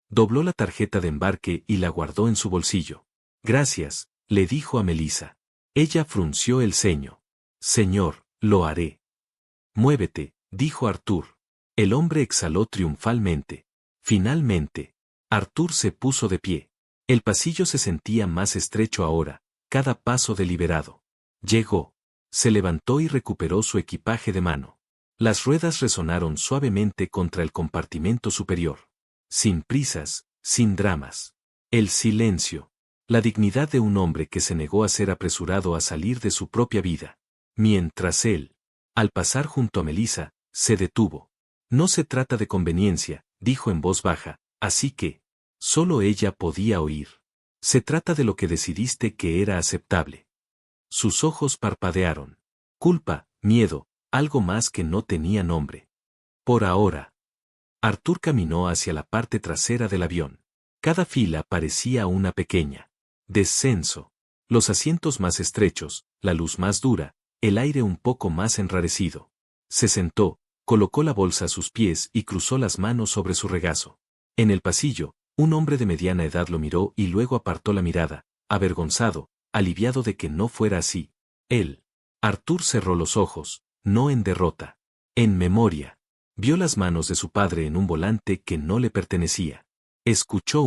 Dobló la tarjeta de embarque y la guardó en su bolsillo. Gracias, le dijo a Melissa. Ella frunció el ceño. Señor, lo haré. Muévete, dijo Arthur. El hombre exhaló triunfalmente. Finalmente, Arthur se puso de pie. El pasillo se sentía más estrecho ahora, cada paso deliberado. Llegó. Se levantó y recuperó su equipaje de mano. Las ruedas resonaron suavemente contra el compartimento superior. Sin prisas, sin dramas. El silencio. La dignidad de un hombre que se negó a ser apresurado a salir de su propia vida. Mientras él, al pasar junto a Melissa, se detuvo. No se trata de conveniencia, dijo en voz baja, así que, solo ella podía oír. Se trata de lo que decidiste que era aceptable. Sus ojos parpadearon. Culpa, miedo, algo más que no tenía nombre. Por ahora. Arthur caminó hacia la parte trasera del avión. Cada fila parecía una pequeña descenso. Los asientos más estrechos, la luz más dura, el aire un poco más enrarecido. Se sentó, colocó la bolsa a sus pies y cruzó las manos sobre su regazo. En el pasillo, un hombre de mediana edad lo miró y luego apartó la mirada, avergonzado, aliviado de que no fuera así. Él. Arthur cerró los ojos, no en derrota. En memoria. Vio las manos de su padre en un volante que no le pertenecía. Escuchó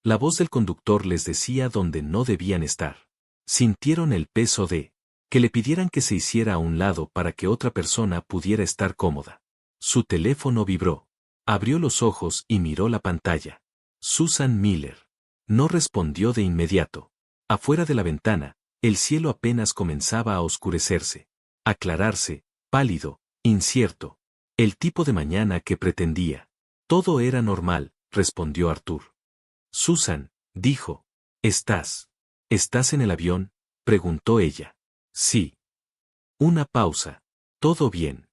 la voz del conductor les decía dónde no debían estar. Sintieron el peso de que le pidieran que se hiciera a un lado para que otra persona pudiera estar cómoda. Su teléfono vibró. Abrió los ojos y miró la pantalla. Susan Miller. No respondió de inmediato. Afuera de la ventana, el cielo apenas comenzaba a oscurecerse. Aclararse, pálido, incierto. El tipo de mañana que pretendía. Todo era normal, respondió Arthur. Susan, dijo. ¿Estás en el avión?, preguntó ella. Sí. Una pausa. ¿Todo bien?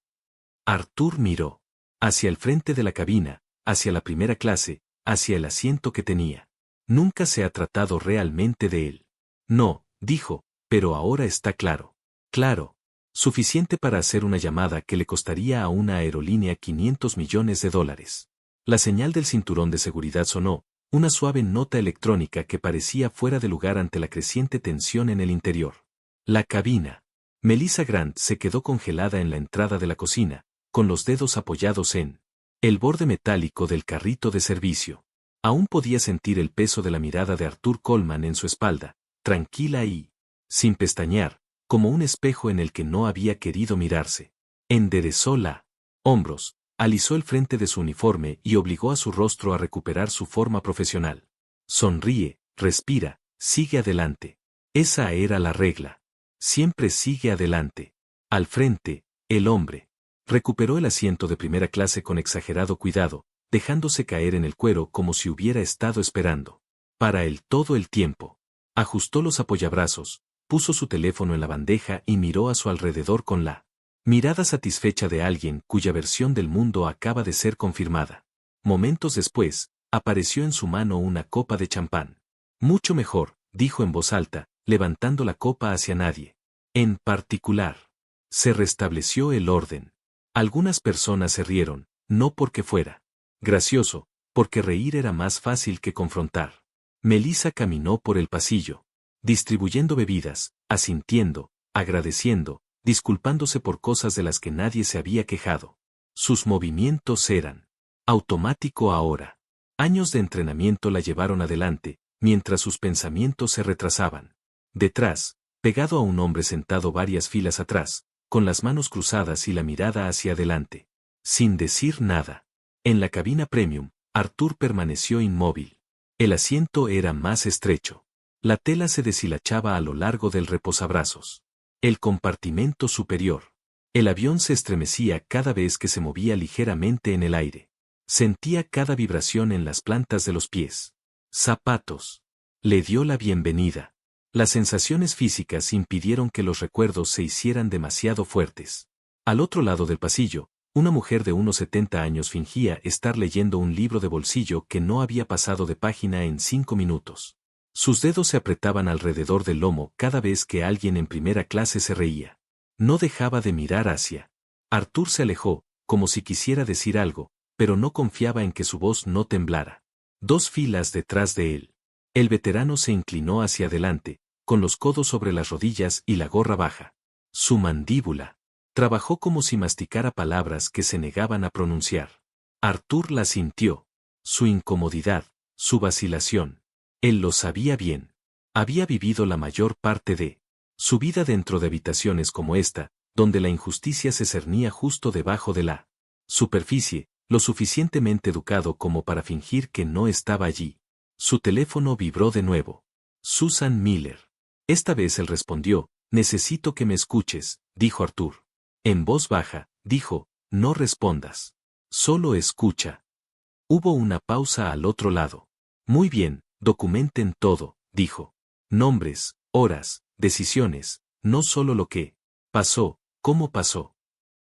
Arthur miró. Hacia el frente de la cabina, hacia la primera clase, hacia el asiento que tenía. Nunca se ha tratado realmente de él. No, dijo, pero ahora está claro. Claro. Suficiente para hacer una llamada que le costaría a una aerolínea $500 millones. La señal del cinturón de seguridad sonó, una suave nota electrónica que parecía fuera de lugar ante la creciente tensión en el interior. La cabina. Melissa Grant se quedó congelada en la entrada de la cocina, con los dedos apoyados en el borde metálico del carrito de servicio. Aún podía sentir el peso de la mirada de Arthur Coleman en su espalda, tranquila y, sin pestañear, como un espejo en el que no había querido mirarse. Enderezó la hombros, alisó el frente de su uniforme y obligó a su rostro a recuperar su forma profesional. Sonríe, respira, sigue adelante. Esa era la regla. Siempre sigue adelante. Al frente, el hombre. Recuperó el asiento de primera clase con exagerado cuidado, dejándose caer en el cuero como si hubiera estado esperando. Para él todo el tiempo. Ajustó los apoyabrazos, puso su teléfono en la bandeja y miró a su alrededor con la mirada satisfecha de alguien cuya versión del mundo acaba de ser confirmada. Momentos después, apareció en su mano una copa de champán. Mucho mejor, dijo en voz alta, levantando la copa hacia nadie. En particular. Se restableció el orden. Algunas personas se rieron, no porque fuera gracioso, porque reír era más fácil que confrontar. Melissa caminó por el pasillo, distribuyendo bebidas, asintiendo, agradeciendo, disculpándose por cosas de las que nadie se había quejado. Sus movimientos eran automático ahora. Años de entrenamiento la llevaron adelante, mientras sus pensamientos se retrasaban. Detrás, pegado a un hombre sentado varias filas atrás, con las manos cruzadas y la mirada hacia adelante. Sin decir nada. En la cabina premium, Arthur permaneció inmóvil. El asiento era más estrecho. La tela se deshilachaba a lo largo del reposabrazos. El compartimento superior. El avión se estremecía cada vez que se movía ligeramente en el aire. Sentía cada vibración en las plantas de los pies. Zapatos. Le dio la bienvenida. Las sensaciones físicas impidieron que los recuerdos se hicieran demasiado fuertes. Al otro lado del pasillo, una mujer de unos 70 años fingía estar leyendo un libro de bolsillo que no había pasado de página en 5 minutos. Sus dedos se apretaban alrededor del lomo cada vez que alguien en primera clase se reía. No dejaba de mirar hacia. Arthur se alejó, como si quisiera decir algo, pero no confiaba en que su voz no temblara. 2 filas detrás de él. El veterano se inclinó hacia adelante, con los codos sobre las rodillas y la gorra baja. Su mandíbula trabajó como si masticara palabras que se negaban a pronunciar. Arthur la sintió. Su incomodidad, su vacilación. Él lo sabía bien. Había vivido la mayor parte de su vida dentro de habitaciones como esta, donde la injusticia se cernía justo debajo de la superficie, lo suficientemente educado como para fingir que no estaba allí. Su teléfono vibró de nuevo. Susan Miller. Esta vez él respondió, necesito que me escuches, dijo Arthur. En voz baja, dijo, no respondas. Solo escucha. Hubo una pausa al otro lado. Muy bien, documenten todo, dijo. Nombres, horas, decisiones, no solo lo que pasó, cómo pasó.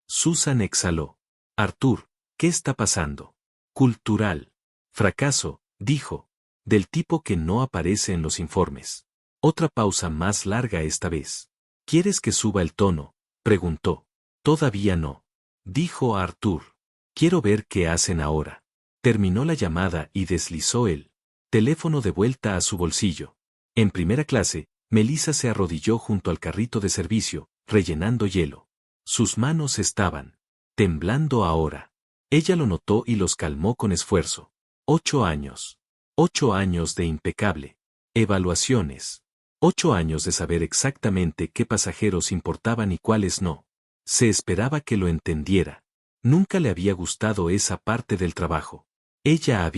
Susan exhaló. Arthur, ¿qué está pasando? Cultural. Fracaso, dijo. Del tipo que no aparece en los informes. Otra pausa más larga esta vez. ¿Quieres que suba el tono? Preguntó. Todavía no. Dijo Arthur. Quiero ver qué hacen ahora. Terminó la llamada y deslizó el teléfono de vuelta a su bolsillo. En primera clase, Melissa se arrodilló junto al carrito de servicio, rellenando hielo. Sus manos estaban temblando ahora. Ella lo notó y los calmó con esfuerzo. 8 años. 8 años de impecable evaluaciones. 8 años de saber exactamente qué pasajeros importaban y cuáles no. Se esperaba que lo entendiera. Nunca le había gustado esa parte del trabajo. Ella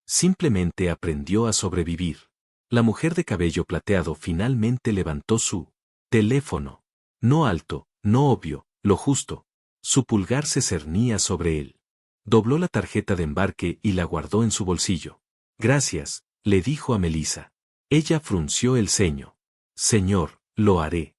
simplemente aprendió a sobrevivir. La mujer de cabello plateado finalmente levantó su teléfono. No alto, no obvio, lo justo. Su pulgar se cernía sobre él. Dobló la tarjeta de embarque y la guardó en su bolsillo. Gracias, le dijo a Melissa. Ella frunció el ceño. Señor, lo haré.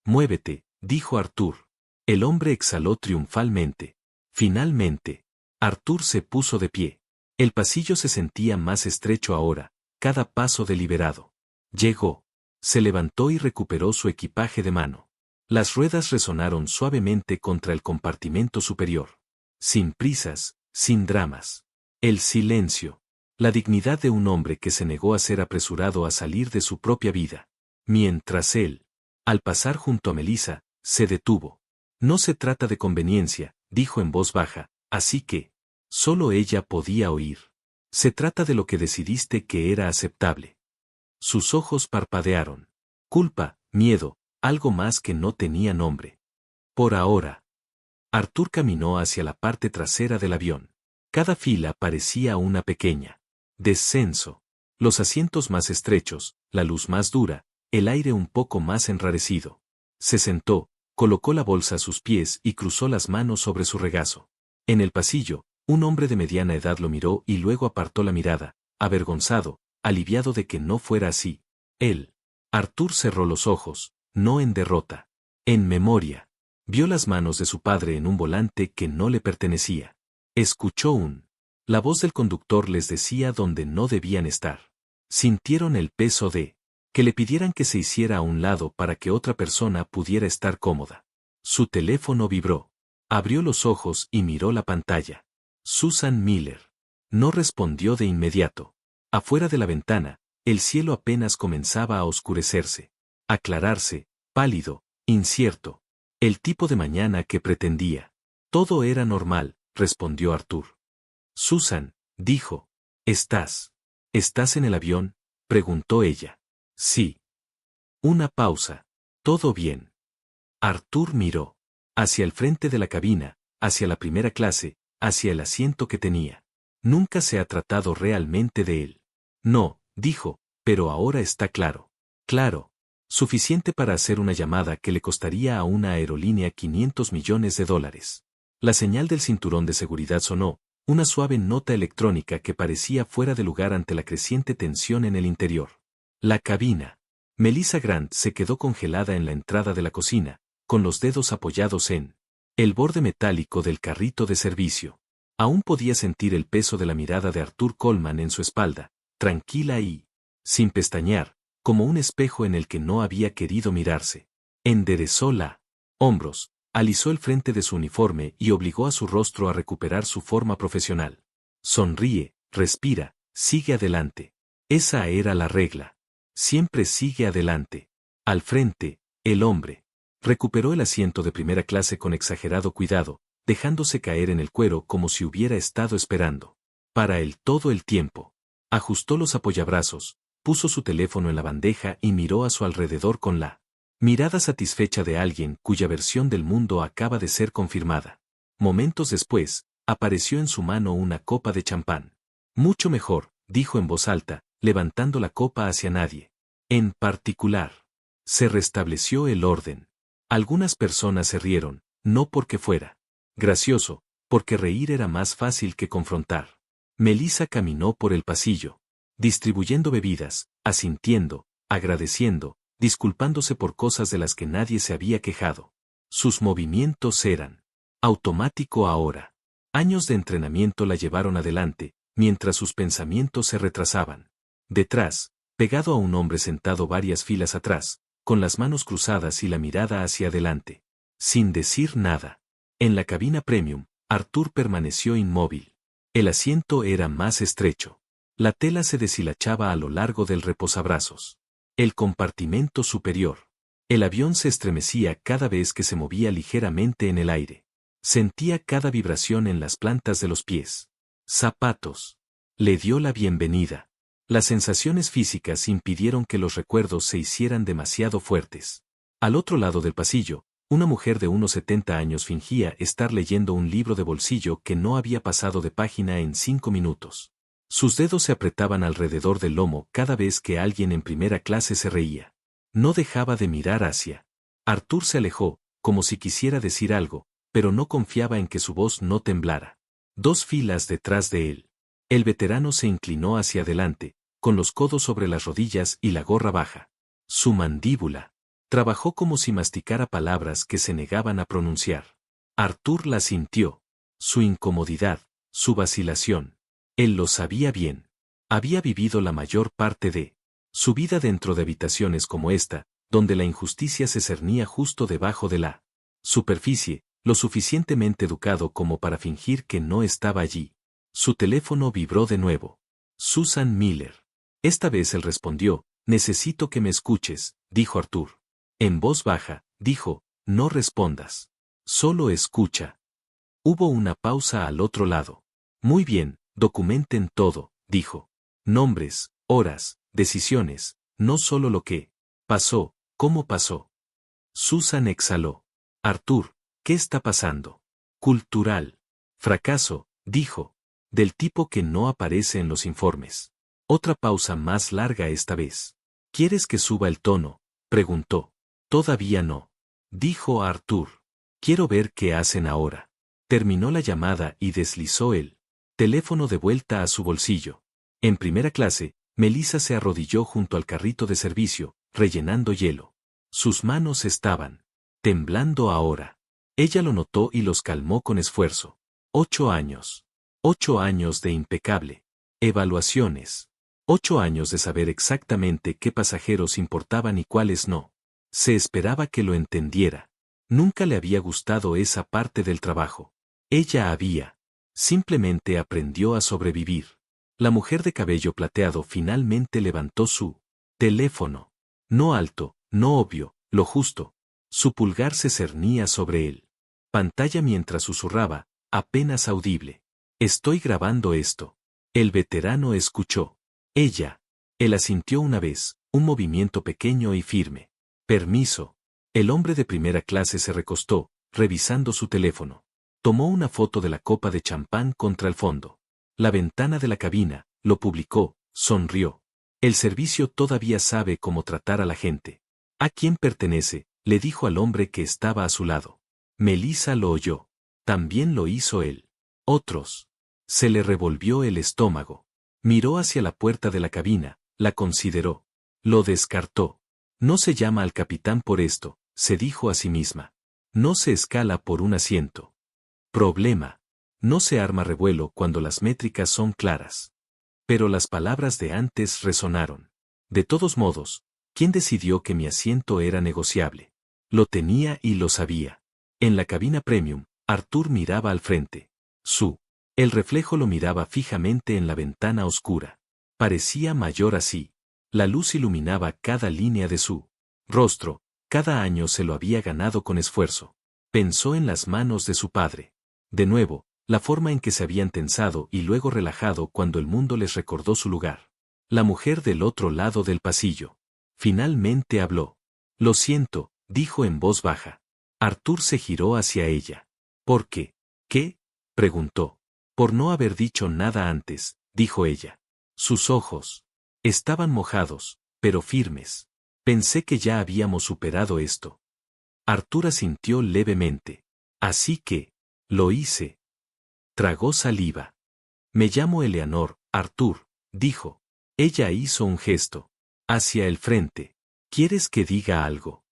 Muévete, dijo Arthur. El hombre exhaló triunfalmente. Finalmente, Arthur se puso de pie. El pasillo se sentía más estrecho ahora, cada paso deliberado. Llegó. Se levantó y recuperó su equipaje de mano. Las ruedas resonaron suavemente contra el compartimento superior. Sin prisas, sin dramas. El silencio. La dignidad de un hombre que se negó a ser apresurado a salir de su propia vida. Mientras él, al pasar junto a Melissa, se detuvo. No se trata de conveniencia, dijo en voz baja, así que, solo ella podía oír. Se trata de lo que decidiste que era aceptable. Sus ojos parpadearon. Culpa, miedo, algo más que no tenía nombre. Por ahora. Arthur caminó hacia la parte trasera del avión. Cada fila parecía una pequeña descenso. Los asientos más estrechos, la luz más dura, el aire un poco más enrarecido. Se sentó, colocó la bolsa a sus pies y cruzó las manos sobre su regazo. En el pasillo, un hombre de mediana edad lo miró y luego apartó la mirada, avergonzado, aliviado de que no fuera así. Él. Arthur cerró los ojos, no en derrota. En memoria. Vio las manos de su padre en un volante que no le pertenecía. Escuchó la voz del conductor les decía dónde no debían estar. Sintieron el peso de que le pidieran que se hiciera a un lado para que otra persona pudiera estar cómoda. Su teléfono vibró. Abrió los ojos y miró la pantalla. Susan Miller. No respondió de inmediato. Afuera de la ventana, el cielo apenas comenzaba a oscurecerse. Aclararse, pálido, incierto. El tipo de mañana que pretendía. Todo era normal, respondió Arthur. Susan, dijo. ¿Estás en el avión? Preguntó ella. Sí. Una pausa. ¿Todo bien? Arthur miró. Hacia el frente de la cabina, hacia la primera clase, hacia el asiento que tenía. Nunca se ha tratado realmente de él. No, dijo, pero ahora está claro. Claro. Suficiente para hacer una llamada que le costaría a una aerolínea $500 millones. La señal del cinturón de seguridad sonó, una suave nota electrónica que parecía fuera de lugar ante la creciente tensión en el interior. La cabina. Melissa Grant se quedó congelada en la entrada de la cocina, con los dedos apoyados en el borde metálico del carrito de servicio. Aún podía sentir el peso de la mirada de Arthur Coleman en su espalda, tranquila y, sin pestañear, como un espejo en el que no había querido mirarse. Enderezó la hombros, alisó el frente de su uniforme y obligó a su rostro a recuperar su forma profesional. Sonríe, respira, Sigue adelante. Esa era la regla. Siempre sigue adelante. Al frente, el hombre. Recuperó el asiento de primera clase con exagerado cuidado, dejándose caer en el cuero como si hubiera estado esperando. Para él todo el tiempo. Ajustó los apoyabrazos, puso su teléfono en la bandeja y miró a su alrededor con la mirada satisfecha de alguien cuya versión del mundo acaba de ser confirmada. Momentos después, apareció en su mano una copa de champán. Mucho mejor, dijo en voz alta, levantando la copa hacia nadie. En particular. Se restableció el orden. Algunas personas se rieron, no porque fuera gracioso, porque reír era más fácil que confrontar. Melissa caminó por el pasillo, distribuyendo bebidas, asintiendo, agradeciendo, disculpándose por cosas de las que nadie se había quejado. Sus movimientos eran automático ahora. Años de entrenamiento la llevaron adelante, mientras sus pensamientos se retrasaban. Detrás, pegado a un hombre sentado varias filas atrás, con las manos cruzadas y la mirada hacia adelante. Sin decir nada. En la cabina premium, Arthur permaneció inmóvil. El asiento era más estrecho. La tela se deshilachaba a lo largo del reposabrazos. El compartimento superior. El avión se estremecía cada vez que se movía ligeramente en el aire. Sentía cada vibración en las plantas de los pies. Zapatos. Le dio la bienvenida. Las sensaciones físicas impidieron que los recuerdos se hicieran demasiado fuertes. Al otro lado del pasillo, una mujer de unos 70 años fingía estar leyendo un libro de bolsillo que no había pasado de página en 5 minutos. Sus dedos se apretaban alrededor del lomo cada vez que alguien en primera clase se reía. No dejaba de mirar hacia. Arthur se alejó, como si quisiera decir algo, pero no confiaba en que su voz no temblara. 2 filas detrás de él. El veterano se inclinó hacia adelante, con los codos sobre las rodillas y la gorra baja. Su mandíbula. Trabajó como si masticara palabras que se negaban a pronunciar. Arthur la sintió. Su incomodidad, su vacilación. Él lo sabía bien. Había vivido la mayor parte de su vida dentro de habitaciones como esta, donde la injusticia se cernía justo debajo de la superficie, lo suficientemente educado como para fingir que no estaba allí. Su teléfono vibró de nuevo. Susan Miller. Esta vez él respondió, «Necesito que me escuches», dijo Arthur. En voz baja, dijo, «No respondas. Solo escucha». Hubo una pausa al otro lado. «Muy bien, documenten todo», dijo. «Nombres, horas, decisiones, no solo lo que pasó, cómo pasó». Susan exhaló. «Arthur, ¿qué está pasando?» «Cultural. Fracaso», dijo. «Del tipo que no aparece en los informes». Otra pausa más larga esta vez. «¿Quieres que suba el tono?», preguntó. «Todavía no», dijo Arthur. «Quiero ver qué hacen ahora». Terminó la llamada y deslizó el teléfono de vuelta a su bolsillo. En primera clase, Melissa se arrodilló junto al carrito de servicio, rellenando hielo. Sus manos estaban temblando ahora. Ella lo notó y los calmó con esfuerzo. 8 años. 8 años de impecable evaluaciones. 8 años de saber exactamente qué pasajeros importaban y cuáles no. Se esperaba que lo entendiera. Nunca le había gustado esa parte del trabajo. Ella había. Simplemente aprendió a sobrevivir. La mujer de cabello plateado finalmente levantó su teléfono. No alto, no obvio, lo justo. Su pulgar se cernía sobre él. Pantalla mientras susurraba, apenas audible. «Estoy grabando esto». El veterano escuchó. Ella. Él asintió una vez, un movimiento pequeño y firme. «Permiso». El hombre de primera clase se recostó, revisando su teléfono. Tomó una foto de la copa de champán contra el fondo. La ventana de la cabina, lo publicó, sonrió. El servicio todavía sabe cómo tratar a la gente. «¿A quién pertenece?», le dijo al hombre que estaba a su lado. Melissa lo oyó. También lo hizo él. «Otros». Se le revolvió el estómago. Miró hacia la puerta de la cabina, la consideró. Lo descartó. «No se llama al capitán por esto», se dijo a sí misma. «No se escala por un asiento». Problema. No se arma revuelo cuando las métricas son claras. Pero las palabras de antes resonaron. De todos modos, ¿quién decidió que mi asiento era negociable? Lo tenía y lo sabía. En la cabina premium, Arthur miraba al frente. El reflejo lo miraba fijamente en la ventana oscura. Parecía mayor así. La luz iluminaba cada línea de su rostro, cada año se lo había ganado con esfuerzo. Pensó en las manos de su padre. De nuevo, la forma en que se habían tensado y luego relajado cuando el mundo les recordó su lugar. La mujer del otro lado del pasillo. Finalmente habló. Lo siento, dijo en voz baja. Arthur se giró hacia ella. ¿Por qué? ¿Qué? Preguntó. Por no haber dicho nada antes, dijo ella. Sus ojos estaban mojados, pero firmes. Pensé que ya habíamos superado esto. Arthur asintió levemente. Así que, lo hice. Tragó saliva. Me llamo Eleanor, Arthur, dijo. Ella hizo un gesto. Hacia el frente. ¿Quieres que diga algo?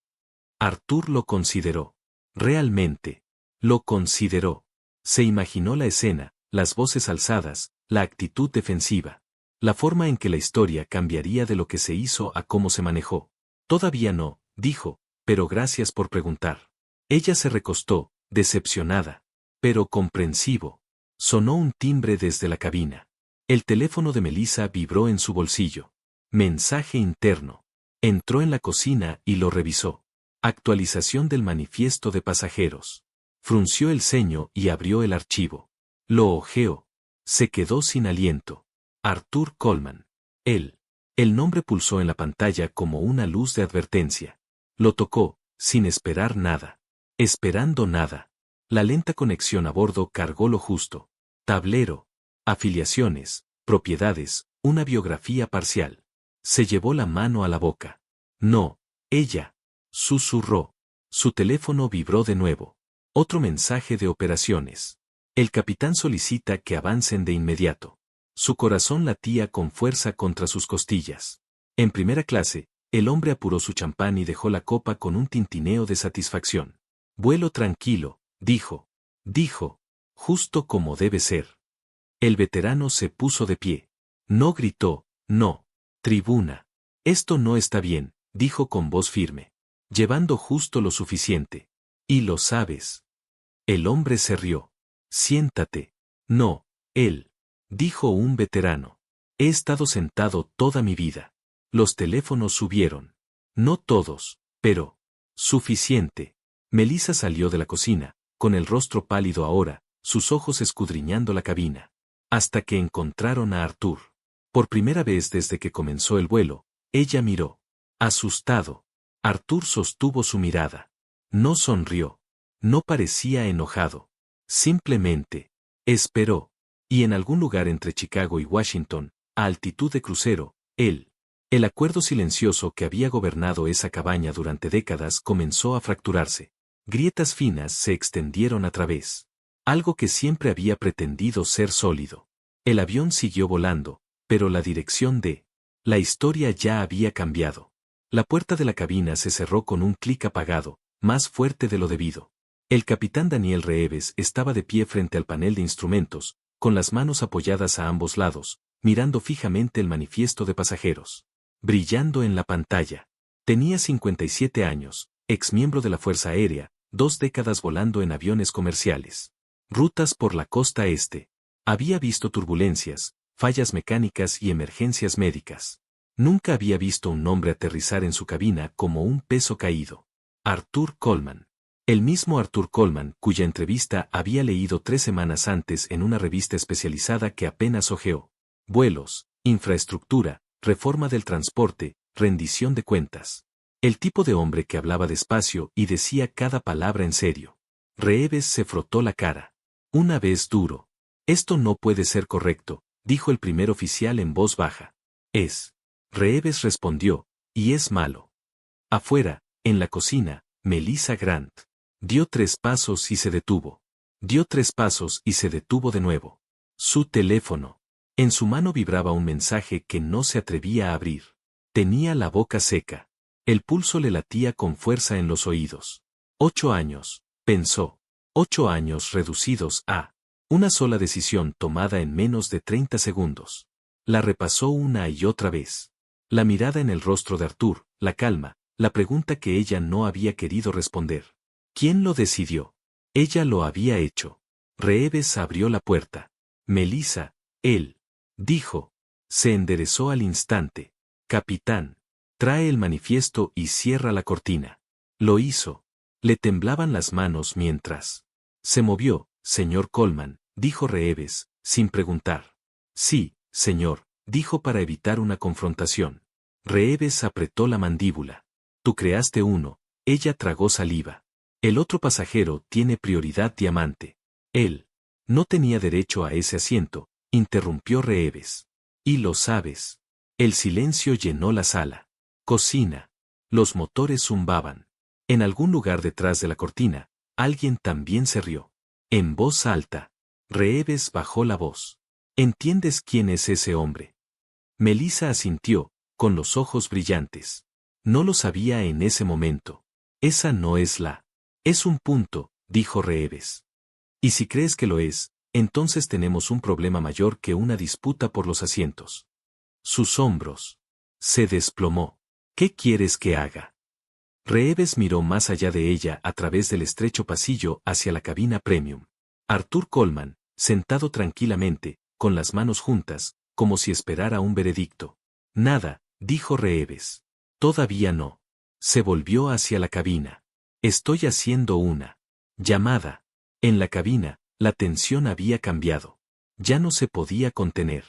Arthur lo consideró. Realmente. Lo consideró. Se imaginó la escena, las voces alzadas, la actitud defensiva. La forma en que la historia cambiaría de lo que se hizo a cómo se manejó. Todavía no, dijo, pero gracias por preguntar. Ella se recostó, decepcionada, pero comprensivo. Sonó un timbre desde la cabina. El teléfono de Melissa vibró en su bolsillo. Mensaje interno. Entró en la cocina y lo revisó. Actualización del manifiesto de pasajeros. Frunció el ceño y abrió el archivo. Lo hojeó. Se quedó sin aliento. Arthur Coleman. Él. El nombre pulsó en la pantalla como una luz de advertencia. Lo tocó, sin esperar nada. Esperando nada. La lenta conexión a bordo cargó lo justo. Tablero. Afiliaciones, propiedades, una biografía parcial. Se llevó la mano a la boca. No, ella. Susurró. Su teléfono vibró de nuevo. Otro mensaje de operaciones. El capitán solicita que avancen de inmediato. Su corazón latía con fuerza contra sus costillas. En primera clase, el hombre apuró su champán y dejó la copa con un tintineo de satisfacción. Vuelo tranquilo, dijo. Dijo. Justo como debe ser. El veterano se puso de pie. No gritó, no. Tribuna. Esto no está bien, dijo con voz firme. Llevando justo lo suficiente. Y lo sabes. El hombre se rió. Siéntate. No, él. Dijo un veterano. He estado sentado toda mi vida. Los teléfonos subieron. No todos, pero suficiente. Melissa salió de la cocina, con el rostro pálido ahora, sus ojos escudriñando la cabina. Hasta que encontraron a Arthur. Por primera vez desde que comenzó el vuelo, ella miró. Asustado. Arthur sostuvo su mirada. No sonrió. No parecía enojado. Simplemente esperó. Y en algún lugar entre Chicago y Washington, a altitud de crucero, el acuerdo silencioso que había gobernado esa cabaña durante décadas comenzó a fracturarse. Grietas finas se extendieron a través. Algo que siempre había pretendido ser sólido. El avión siguió volando, pero la dirección de la historia ya había cambiado. La puerta de la cabina se cerró con un clic apagado, más fuerte de lo debido. El capitán Daniel Reeves estaba de pie frente al panel de instrumentos, con las manos apoyadas a ambos lados, mirando fijamente el manifiesto de pasajeros. Brillando en la pantalla. Tenía 57 años, exmiembro de la Fuerza Aérea, 2 décadas volando en aviones comerciales. Rutas por la costa este. Había visto turbulencias, fallas mecánicas y emergencias médicas. Nunca había visto un hombre aterrizar en su cabina como un peso caído. Arthur Coleman. El mismo Arthur Coleman, cuya entrevista había leído 3 semanas antes en una revista especializada que apenas hojeó. Vuelos, infraestructura, reforma del transporte, rendición de cuentas. El tipo de hombre que hablaba despacio y decía cada palabra en serio. Reeves se frotó la cara. Una vez duro. Esto no puede ser correcto, dijo el primer oficial en voz baja. Es. Reeves respondió, y es malo. Afuera, en la cocina, Melissa Grant. Dio 3 pasos y se detuvo. Dio 3 pasos y se detuvo de nuevo. Su teléfono. En su mano vibraba un mensaje que no se atrevía a abrir. Tenía la boca seca. El pulso le latía con fuerza en los oídos. 8 años, pensó. 8 años reducidos a una sola decisión tomada en menos de 30 segundos. La repasó una y otra vez. La mirada en el rostro de Arthur, la calma, la pregunta que ella no había querido responder. ¿Quién lo decidió? Ella lo había hecho. Reeves abrió la puerta. Melissa, él. Dijo. Se enderezó al instante. Capitán, trae el manifiesto y cierra la cortina. Lo hizo. Le temblaban las manos mientras. Se movió, señor Coleman, dijo Reeves, sin preguntar. Sí, señor, dijo para evitar una confrontación. Reeves apretó la mandíbula. Tú creaste uno. Ella tragó saliva. El otro pasajero tiene prioridad diamante. Él. No tenía derecho a ese asiento, interrumpió Reeves. Y lo sabes. El silencio llenó la sala. Cocina. Los motores zumbaban. En algún lugar detrás de la cortina, alguien también se rió. En voz alta. Reeves bajó la voz. ¿Entiendes quién es ese hombre? Melissa asintió, con los ojos brillantes. No lo sabía en ese momento. Esa no es la. Es un punto, dijo Reeves. Y si crees que lo es, entonces tenemos un problema mayor que una disputa por los asientos. Sus hombros. Se desplomó. ¿Qué quieres que haga? Reeves miró más allá de ella a través del estrecho pasillo hacia la cabina premium. Arthur Coleman, sentado tranquilamente, con las manos juntas, como si esperara un veredicto. Nada, dijo Reeves. Todavía no. Se volvió hacia la cabina. Estoy haciendo una llamada. En la cabina, la tensión había cambiado. Ya no se podía contener.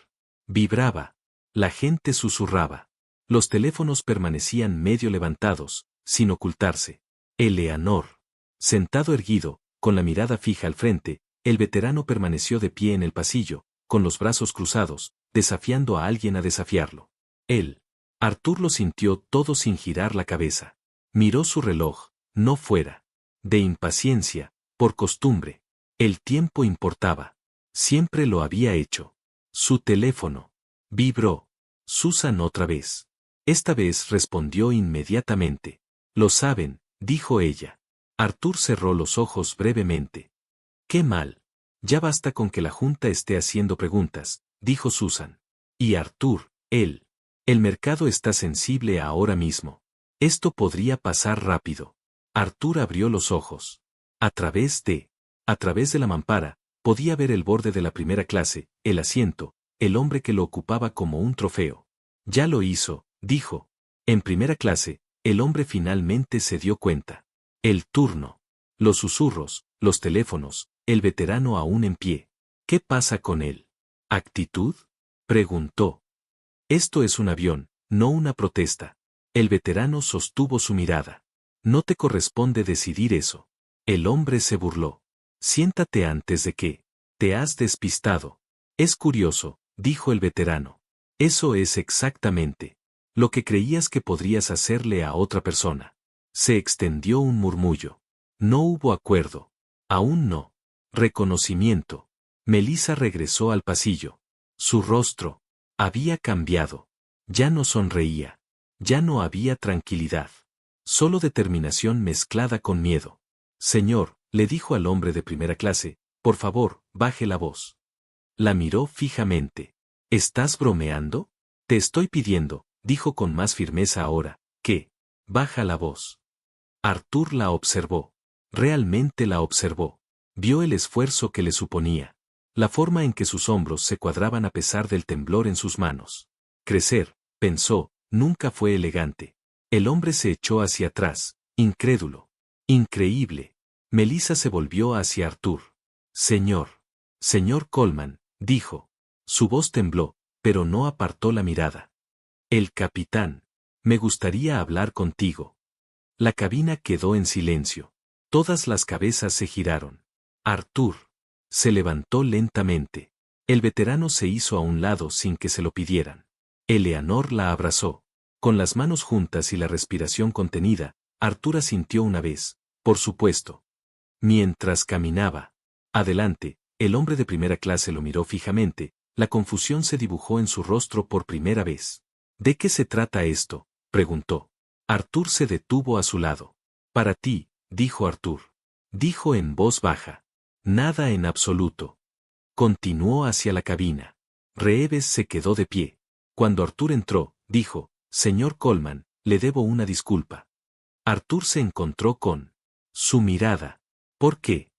Vibraba. La gente susurraba. Los teléfonos permanecían medio levantados, sin ocultarse. Eleanor. Sentado erguido, con la mirada fija al frente, el veterano permaneció de pie en el pasillo, con los brazos cruzados, desafiando a alguien a desafiarlo. Él. Arthur lo sintió todo sin girar la cabeza. Miró su reloj, no fuera. De impaciencia, por costumbre. El tiempo importaba. Siempre lo había hecho. Su teléfono. Vibró. Susan otra vez. Esta vez respondió inmediatamente. Lo saben, dijo ella. Arthur cerró los ojos brevemente. Qué mal. Ya basta con que la Junta esté haciendo preguntas, dijo Susan. Y Arthur, él. El mercado está sensible ahora mismo. Esto podría pasar rápido. Arthur abrió los ojos. A través de la mampara, podía ver el borde de la primera clase, el asiento, el hombre que lo ocupaba como un trofeo. Ya lo hizo, dijo. En primera clase, el hombre finalmente se dio cuenta. El turno. Los susurros, los teléfonos, el veterano aún en pie. ¿Qué pasa con él? ¿Actitud? Preguntó. Esto es un avión, no una protesta. El veterano sostuvo su mirada. No te corresponde decidir eso. El hombre se burló. Siéntate antes de que. Te has despistado. Es curioso, dijo el veterano. Eso es exactamente lo que creías que podrías hacerle a otra persona. Se extendió un murmullo. No hubo acuerdo. Aún no. Reconocimiento. Melissa regresó al pasillo. Su rostro había cambiado. Ya no sonreía. Ya no había tranquilidad. Solo determinación mezclada con miedo. Señor, le dijo al hombre de primera clase, por favor, baje la voz. La miró fijamente. ¿Estás bromeando? Te estoy pidiendo, dijo con más firmeza ahora, que baja la voz. Arthur la observó. Realmente la observó. Vio el esfuerzo que le suponía. La forma en que sus hombros se cuadraban a pesar del temblor en sus manos. Crecer, pensó, nunca fue elegante. El hombre se echó hacia atrás, incrédulo. Increíble. Melissa se volvió hacia Arthur. Señor Coleman, dijo. Su voz tembló, pero no apartó la mirada. El capitán. Me gustaría hablar contigo. La cabina quedó en silencio. Todas las cabezas se giraron. Arthur. Se levantó lentamente. El veterano se hizo a un lado sin que se lo pidieran. Eleanor la abrazó. Con las manos juntas y la respiración contenida, Arthur asintió una vez, por supuesto. Mientras caminaba. Adelante, el hombre de primera clase lo miró fijamente, la confusión se dibujó en su rostro por primera vez. ¿De qué se trata esto?, preguntó. Arthur se detuvo a su lado. Para ti, dijo Arthur. Dijo en voz baja. Nada en absoluto. Continuó hacia la cabina. Reeves se quedó de pie. Cuando Arthur entró, dijo, señor Coleman, le debo una disculpa. Arthur se encontró con su mirada. ¿Por qué?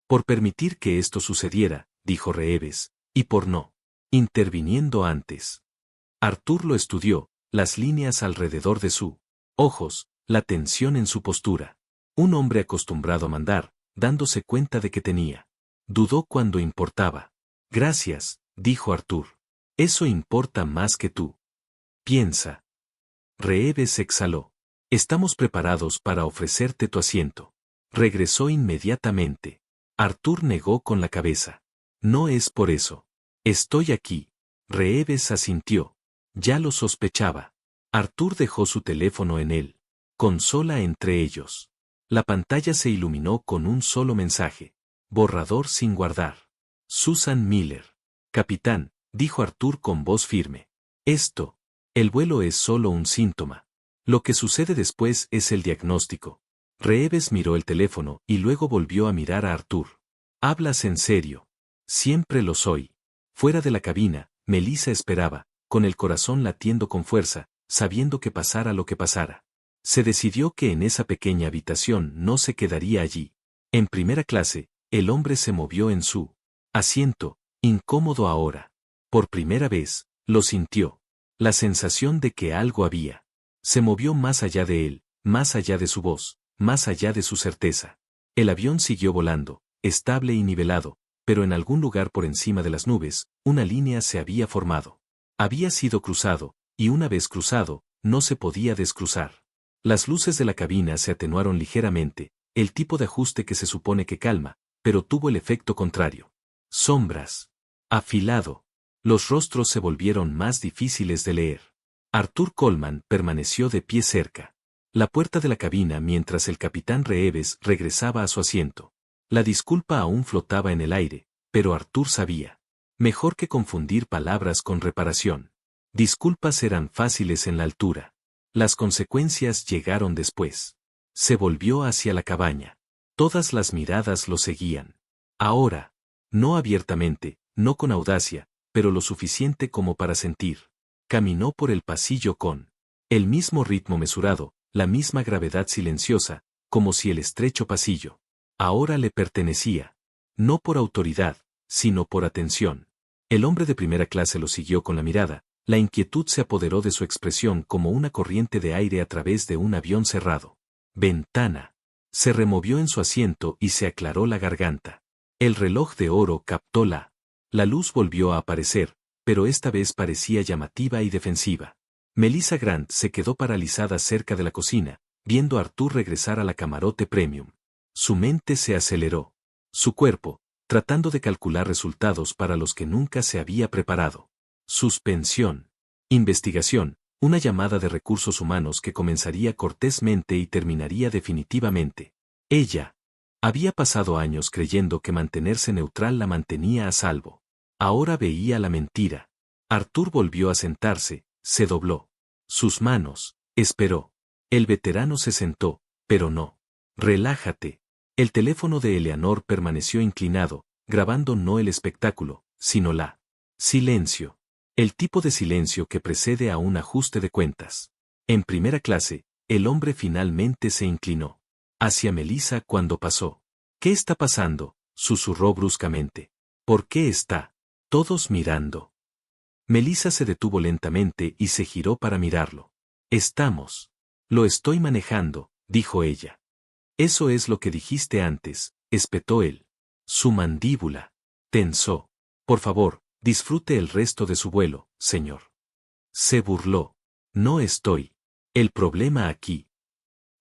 Por permitir que esto sucediera, dijo Reeves, y por no interviniendo antes. Arthur lo estudió, las líneas alrededor de sus ojos, la tensión en su postura. Un hombre acostumbrado a mandar, dándose cuenta de que tenía. Dudó cuando importaba. Gracias, dijo Arthur. Eso importa más que tú. Piensa. Reeves exhaló. Estamos preparados para ofrecerte tu asiento. Regresó inmediatamente. Arthur negó con la cabeza. No es por eso. Estoy aquí. Reeves asintió. Ya lo sospechaba. Arthur dejó su teléfono en él. Consola entre ellos. La pantalla se iluminó con un solo mensaje. Borrador sin guardar. Susan Miller. Capitán, dijo Arthur con voz firme. El vuelo es solo un síntoma. Lo que sucede después es el diagnóstico. Reeves miró el teléfono y luego volvió a mirar a Arthur. ¿Hablas en serio? Siempre lo soy. Fuera de la cabina, Melissa esperaba, con el corazón latiendo con fuerza, sabiendo que pasara lo que pasara. Se decidió que en esa pequeña habitación no se quedaría allí. En primera clase, el hombre se movió en su asiento, incómodo ahora. Por primera vez, lo sintió. La sensación de que algo había. Se movió más allá de él, más allá de su voz, más allá de su certeza. El avión siguió volando, estable y nivelado, pero en algún lugar por encima de las nubes, una línea se había formado. Había sido cruzado, y una vez cruzado, no se podía descruzar. Las luces de la cabina se atenuaron ligeramente, el tipo de ajuste que se supone que calma, pero tuvo el efecto contrario. Sombras. Afilado. Los rostros se volvieron más difíciles de leer. Arthur Coleman permaneció de pie cerca. La puerta de la cabina mientras el capitán Reeves regresaba a su asiento. La disculpa aún flotaba en el aire, pero Arthur sabía. Mejor que confundir palabras con reparación. Disculpas eran fáciles en la altura. Las consecuencias llegaron después. Se volvió hacia la cabaña. Todas las miradas lo seguían. Ahora. No abiertamente, no con audacia, pero lo suficiente como para sentir. Caminó por el pasillo con el mismo ritmo mesurado, la misma gravedad silenciosa, como si el estrecho pasillo ahora le pertenecía. No por autoridad, sino por atención. El hombre de primera clase lo siguió con la mirada, la inquietud se apoderó de su expresión como una corriente de aire a través de un avión cerrado. Ventana. Se removió en su asiento y se aclaró la garganta. El reloj de oro captó la luz volvió a aparecer, pero esta vez parecía llamativa y defensiva. Melissa Grant se quedó paralizada cerca de la cocina, viendo a Arthur regresar a la camarote premium. Su mente se aceleró. Su cuerpo, tratando de calcular resultados para los que nunca se había preparado. Suspensión. Investigación, una llamada de recursos humanos que comenzaría cortésmente y terminaría definitivamente. Ella había pasado años creyendo que mantenerse neutral la mantenía a salvo. Ahora veía la mentira. Arthur volvió a sentarse, se dobló. Sus manos, esperó. El veterano se sentó, pero no. Relájate. El teléfono de Eleanor permaneció inclinado, grabando no el espectáculo, sino la silencio. El tipo de silencio que precede a un ajuste de cuentas. En primera clase, el hombre finalmente se inclinó hacia Melissa cuando pasó. ¿Qué está pasando?, susurró bruscamente. ¿Por qué está todos mirando? Melissa se detuvo lentamente y se giró para mirarlo. Lo estoy manejando, dijo ella. Eso es lo que dijiste antes, espetó él. Su mandíbula tensó. Por favor, disfrute el resto de su vuelo, señor. Se burló. No estoy. El problema aquí.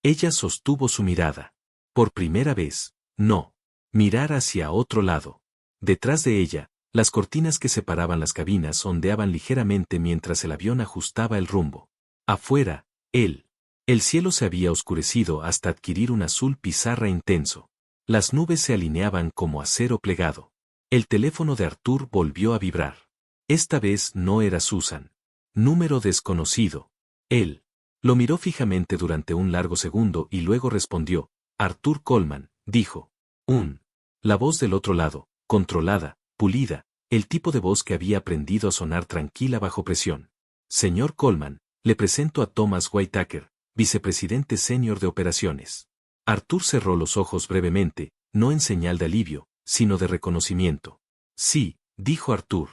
Ella sostuvo su mirada. Por primera vez, no. Mirar hacia otro lado. Detrás de ella, las cortinas que separaban las cabinas ondeaban ligeramente mientras el avión ajustaba el rumbo. Afuera, el cielo se había oscurecido hasta adquirir un azul pizarra intenso. Las nubes se alineaban como acero plegado. El teléfono de Arthur volvió a vibrar. Esta vez no era Susan. Número desconocido. Él lo miró fijamente durante un largo segundo y luego respondió. Arthur Coleman, dijo. La voz del otro lado, controlada, pulida, el tipo de voz que había aprendido a sonar tranquila bajo presión. Señor Coleman, le presento a Thomas Whitaker, vicepresidente senior de operaciones. Arthur cerró los ojos brevemente, no en señal de alivio, sino de reconocimiento. Sí, dijo Arthur.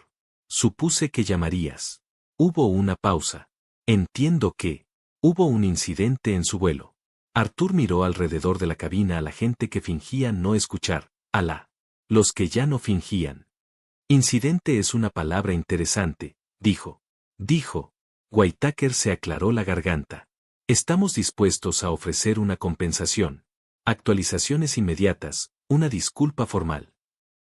Supuse que llamarías. Hubo una pausa. Entiendo que hubo un incidente en su vuelo. Arthur miró alrededor de la cabina a la gente que fingía no escuchar, los que ya no fingían. Incidente es una palabra interesante, dijo. Whitaker se aclaró la garganta. Estamos dispuestos a ofrecer una compensación. Actualizaciones inmediatas, una disculpa formal.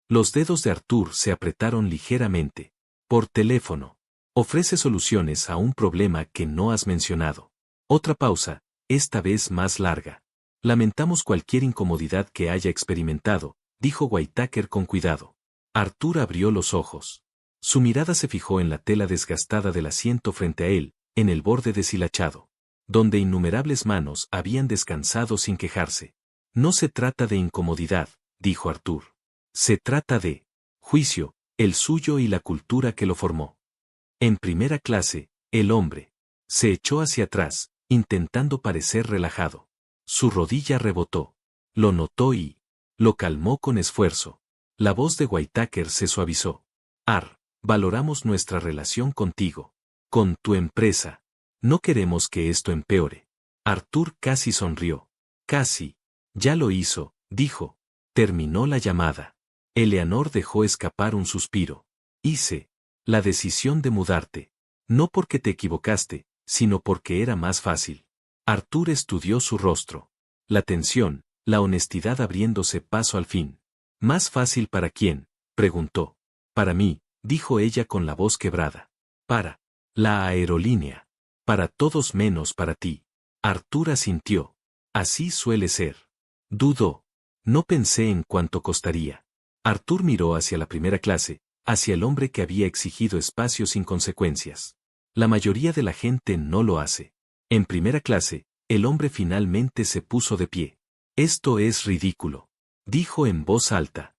Los dedos de Arthur se apretaron ligeramente. Por teléfono. Ofrece soluciones a un problema que no has mencionado. Otra pausa, esta vez más larga. Lamentamos cualquier incomodidad que haya experimentado, dijo Whitaker con cuidado. Arthur abrió los ojos. Su mirada se fijó en la tela desgastada del asiento frente a él, en el borde deshilachado, donde innumerables manos habían descansado sin quejarse. No se trata de incomodidad, dijo Arthur. Se trata de juicio, el suyo y la cultura que lo formó. En primera clase, el hombre se echó hacia atrás, intentando parecer relajado. Su rodilla rebotó. Lo notó y lo calmó con esfuerzo. La voz de Whitaker se suavizó. Valoramos nuestra relación contigo. Con tu empresa. No queremos que esto empeore. Arthur casi sonrió. Casi. Ya lo hizo, dijo. Terminó la llamada. Eleanor dejó escapar un suspiro. Hice la decisión de mudarte. No porque te equivocaste, sino porque era más fácil. Arthur estudió su rostro. La tensión, la honestidad abriéndose paso al fin. ¿Más fácil para quién?, preguntó. Para mí, dijo ella con la voz quebrada. Para la aerolínea. Para todos menos para ti. Arthur asintió. Así suele ser. Dudó. No pensé en cuánto costaría. Arthur miró hacia la primera clase, hacia el hombre que había exigido espacio sin consecuencias. La mayoría de la gente no lo hace. En primera clase, el hombre finalmente se puso de pie. Esto es ridículo, dijo en voz alta.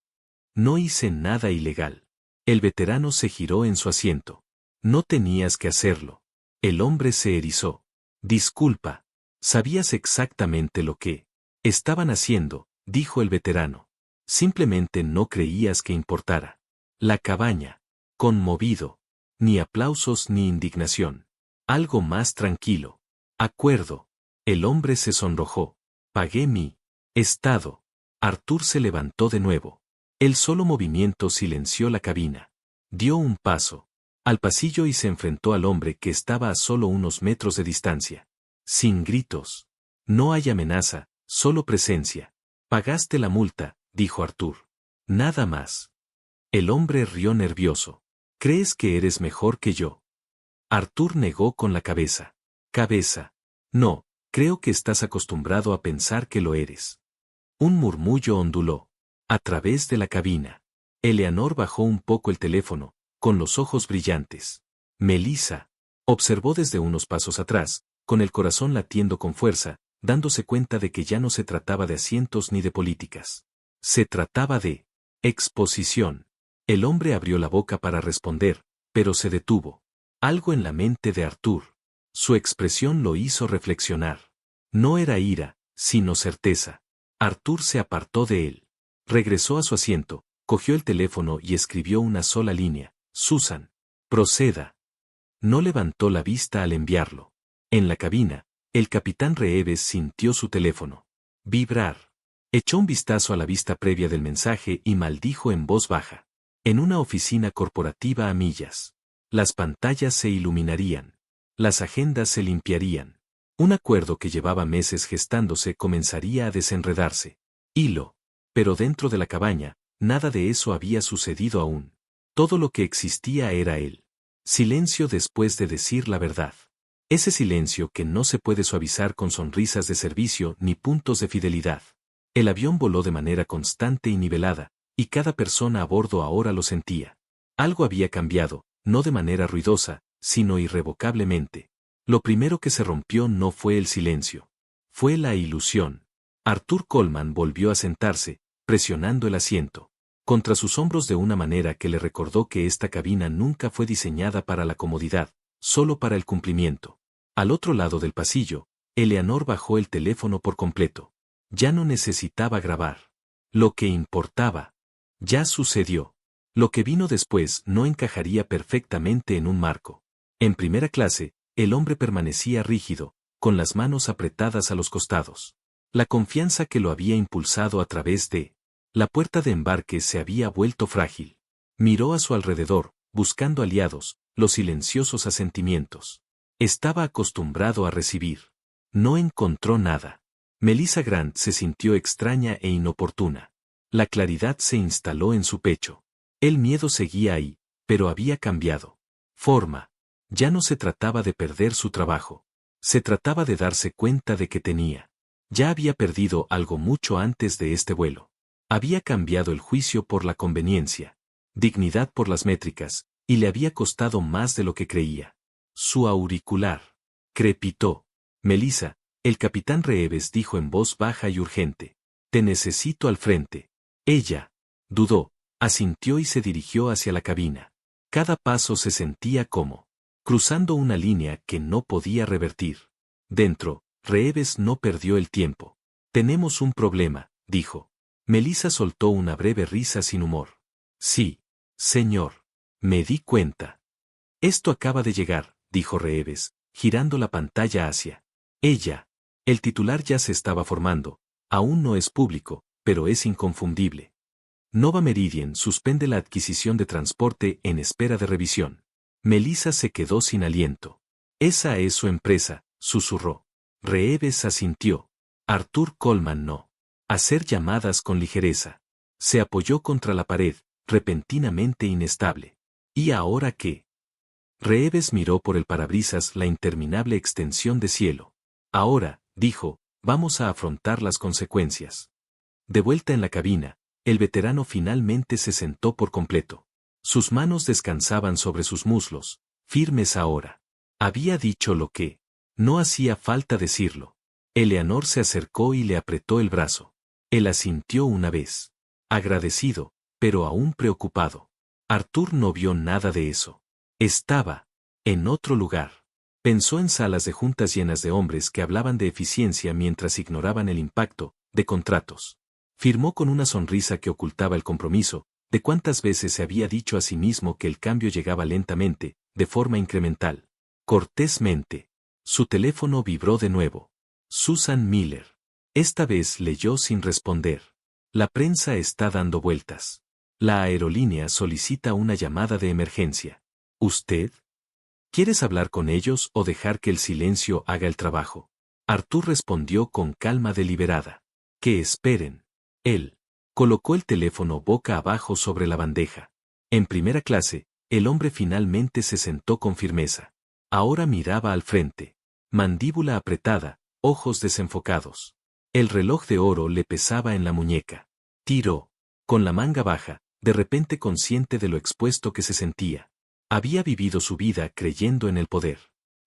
No hice nada ilegal. El veterano se giró en su asiento. No tenías que hacerlo. El hombre se erizó. Disculpa. Sabías exactamente lo que estaban haciendo, dijo el veterano. Simplemente no creías que importara. La cabaña. Conmovido. Ni aplausos ni indignación. Algo más tranquilo. Acuerdo. El hombre se sonrojó. Pagué mi estado. Arthur se levantó de nuevo. El solo movimiento silenció la cabina. Dio un paso al pasillo y se enfrentó al hombre que estaba a solo unos metros de distancia. Sin gritos. No hay amenaza, solo presencia. Pagaste la multa, dijo Arthur. Nada más. El hombre rió nervioso. ¿Crees que eres mejor que yo? Arthur negó con la cabeza. Cabeza. No, creo que estás acostumbrado a pensar que lo eres. Un murmullo onduló a través de la cabina. Eleanor bajó un poco el teléfono, con los ojos brillantes. Melissa observó desde unos pasos atrás, con el corazón latiendo con fuerza, dándose cuenta de que ya no se trataba de asientos ni de políticas. Se trataba de exposición. El hombre abrió la boca para responder, pero se detuvo. Algo en la mente de Arthur. Su expresión lo hizo reflexionar. No era ira, sino certeza. Arthur se apartó de él. Regresó a su asiento, cogió el teléfono y escribió una sola línea. Susan. Proceda. No levantó la vista al enviarlo. En la cabina, el capitán Reeves sintió su teléfono vibrar. Echó un vistazo a la vista previa del mensaje y maldijo en voz baja. En una oficina corporativa a millas. Las pantallas se iluminarían. Las agendas se limpiarían. Un acuerdo que llevaba meses gestándose comenzaría a desenredarse. Hilo. Pero dentro de la cabaña, nada de eso había sucedido aún. Todo lo que existía era él. Silencio después de decir la verdad. Ese silencio que no se puede suavizar con sonrisas de servicio ni puntos de fidelidad. El avión voló de manera constante y nivelada, y cada persona a bordo ahora lo sentía. Algo había cambiado, no de manera ruidosa, sino irrevocablemente. Lo primero que se rompió no fue el silencio. Fue la ilusión. Arthur Coleman volvió a sentarse, presionando el asiento contra sus hombros de una manera que le recordó que esta cabina nunca fue diseñada para la comodidad, solo para el cumplimiento. Al otro lado del pasillo, Eleanor bajó el teléfono por completo. Ya no necesitaba grabar. Lo que importaba. Ya sucedió. Lo que vino después no encajaría perfectamente en un marco. En primera clase, el hombre permanecía rígido, con las manos apretadas a los costados. La confianza que lo había impulsado a través de la puerta de embarque se había vuelto frágil. Miró a su alrededor, buscando aliados, los silenciosos asentimientos. Estaba acostumbrado a recibir. No encontró nada. Melissa Grant se sintió extraña e inoportuna. La claridad se instaló en su pecho. El miedo seguía ahí, pero había cambiado forma. Ya no se trataba de perder su trabajo. Se trataba de darse cuenta de que tenía. Ya había perdido algo mucho antes de este vuelo. Había cambiado el juicio por la conveniencia, dignidad por las métricas, y le había costado más de lo que creía. Su auricular crepitó. Melissa, el capitán Reeves dijo en voz baja y urgente. Te necesito al frente. Ella dudó, asintió y se dirigió hacia la cabina. Cada paso se sentía como cruzando una línea que no podía revertir. Dentro, Reeves no perdió el tiempo. Tenemos un problema, dijo. Melissa soltó una breve risa sin humor. Sí, señor. Me di cuenta. Esto acaba de llegar, dijo Reeves, girando la pantalla hacia ella. El titular ya se estaba formando. Aún no es público, pero es inconfundible. Nova Meridian suspende la adquisición de transporte en espera de revisión. Melissa se quedó sin aliento. Esa es su empresa, susurró. Reeves asintió. Arthur Coleman no. Hacer llamadas con ligereza. Se apoyó contra la pared, repentinamente inestable. ¿Y ahora qué? Reeves miró por el parabrisas la interminable extensión de cielo. Ahora, dijo, vamos a afrontar las consecuencias. De vuelta en la cabina, el veterano finalmente se sentó por completo. Sus manos descansaban sobre sus muslos, firmes ahora. Había dicho lo que no hacía falta decirlo. Eleanor se acercó y le apretó el brazo. Él asintió una vez. Agradecido, pero aún preocupado. Arthur no vio nada de eso. Estaba en otro lugar. Pensó en salas de juntas llenas de hombres que hablaban de eficiencia mientras ignoraban el impacto de contratos. Firmó con una sonrisa que ocultaba el compromiso, de cuántas veces se había dicho a sí mismo que el cambio llegaba lentamente, de forma incremental. Cortésmente. Su teléfono vibró de nuevo. Susan Miller. Esta vez leyó sin responder. La prensa está dando vueltas. La aerolínea solicita una llamada de emergencia. ¿Usted? ¿Quieres hablar con ellos o dejar que el silencio haga el trabajo? Arthur respondió con calma deliberada. Que esperen. Él colocó el teléfono boca abajo sobre la bandeja. En primera clase, el hombre finalmente se sentó con firmeza. Ahora miraba al frente. Mandíbula apretada, ojos desenfocados. El reloj de oro le pesaba en la muñeca. Tiró. Con la manga baja, de repente consciente de lo expuesto que se sentía. Había vivido su vida creyendo en el poder.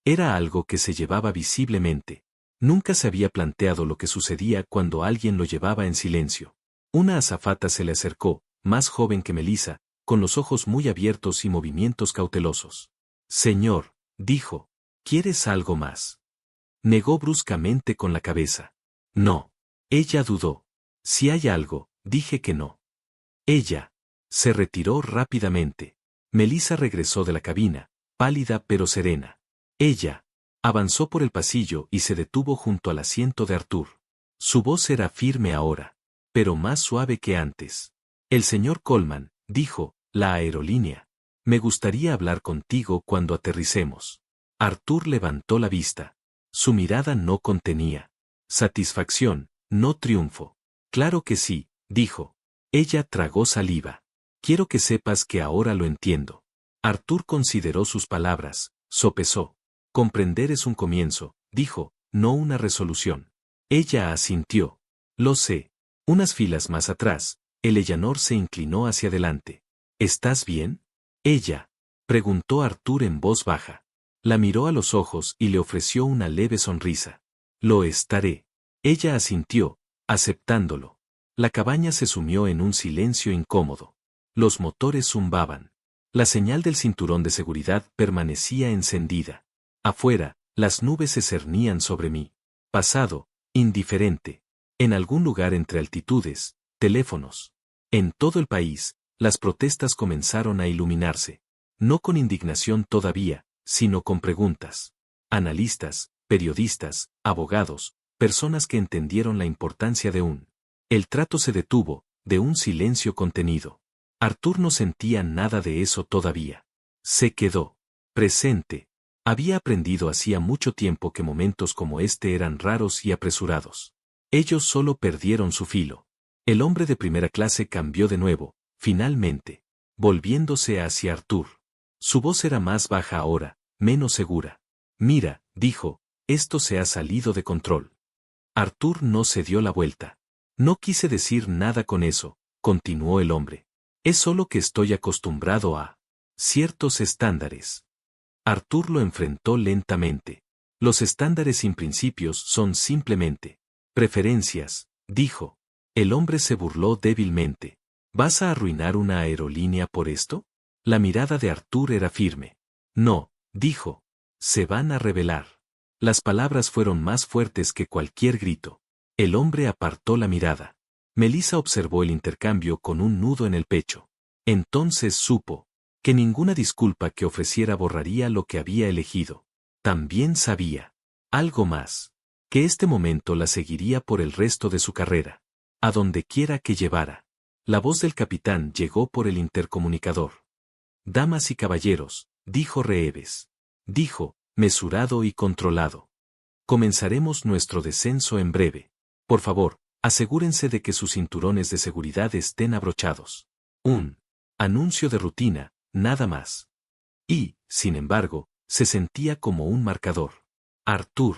Era algo que se llevaba visiblemente. Nunca se había planteado lo que sucedía cuando alguien lo llevaba en silencio. Una azafata se le acercó, más joven que Melissa, con los ojos muy abiertos y movimientos cautelosos. Señor, dijo, ¿quieres algo más? Negó bruscamente con la cabeza. No. Ella dudó. Si hay algo, dije que no. Ella se retiró rápidamente. Melissa regresó de la cabina, pálida pero serena. Ella avanzó por el pasillo y se detuvo junto al asiento de Arthur. Su voz era firme ahora, pero más suave que antes. El señor Coleman, dijo, la aerolínea. Me gustaría hablar contigo cuando aterricemos. Arthur levantó la vista. Su mirada no contenía satisfacción, no triunfo. Claro que sí, dijo. Ella tragó saliva. Quiero que sepas que ahora lo entiendo. Arthur consideró sus palabras, sopesó. Comprender es un comienzo, dijo, no una resolución. Ella asintió. Lo sé. Unas filas más atrás, Eleanor se inclinó hacia adelante. ¿Estás bien? Ella preguntó Arthur en voz baja. La miró a los ojos y le ofreció una leve sonrisa. Lo estaré. Ella asintió, aceptándolo. La cabaña se sumió en un silencio incómodo. Los motores zumbaban. La señal del cinturón de seguridad permanecía encendida. Afuera, las nubes se cernían sobre mí. Pasado, indiferente. En algún lugar entre altitudes, teléfonos. En todo el país, las protestas comenzaron a iluminarse. No con indignación todavía, sino con preguntas. Analistas, periodistas, abogados, personas que entendieron la importancia de un. El trato se detuvo, de un silencio contenido. Arthur no sentía nada de eso todavía. Se quedó presente. Había aprendido hacía mucho tiempo que momentos como este eran raros y apresurados. Ellos solo perdieron su filo. El hombre de primera clase cambió de nuevo, finalmente, volviéndose hacia Arthur. Su voz era más baja ahora, menos segura. Mira, dijo, esto se ha salido de control. Arthur no se dio la vuelta. No quise decir nada con eso, continuó el hombre. Es solo que estoy acostumbrado a ciertos estándares. Arthur lo enfrentó lentamente. Los estándares sin principios son simplemente preferencias, dijo. El hombre se burló débilmente. ¿Vas a arruinar una aerolínea por esto? La mirada de Arthur era firme. No, dijo. Se van a rebelar. Las palabras fueron más fuertes que cualquier grito. El hombre apartó la mirada. Melissa observó el intercambio con un nudo en el pecho. Entonces supo que ninguna disculpa que ofreciera borraría lo que había elegido. También sabía algo más, que este momento la seguiría por el resto de su carrera, a donde quiera que llevara. La voz del capitán llegó por el intercomunicador. Damas y caballeros, dijo Reeves. Dijo, mesurado y controlado. Comenzaremos nuestro descenso en breve. Por favor, asegúrense de que sus cinturones de seguridad estén abrochados. Un anuncio de rutina, nada más. Y, sin embargo, se sentía como un marcador. Arthur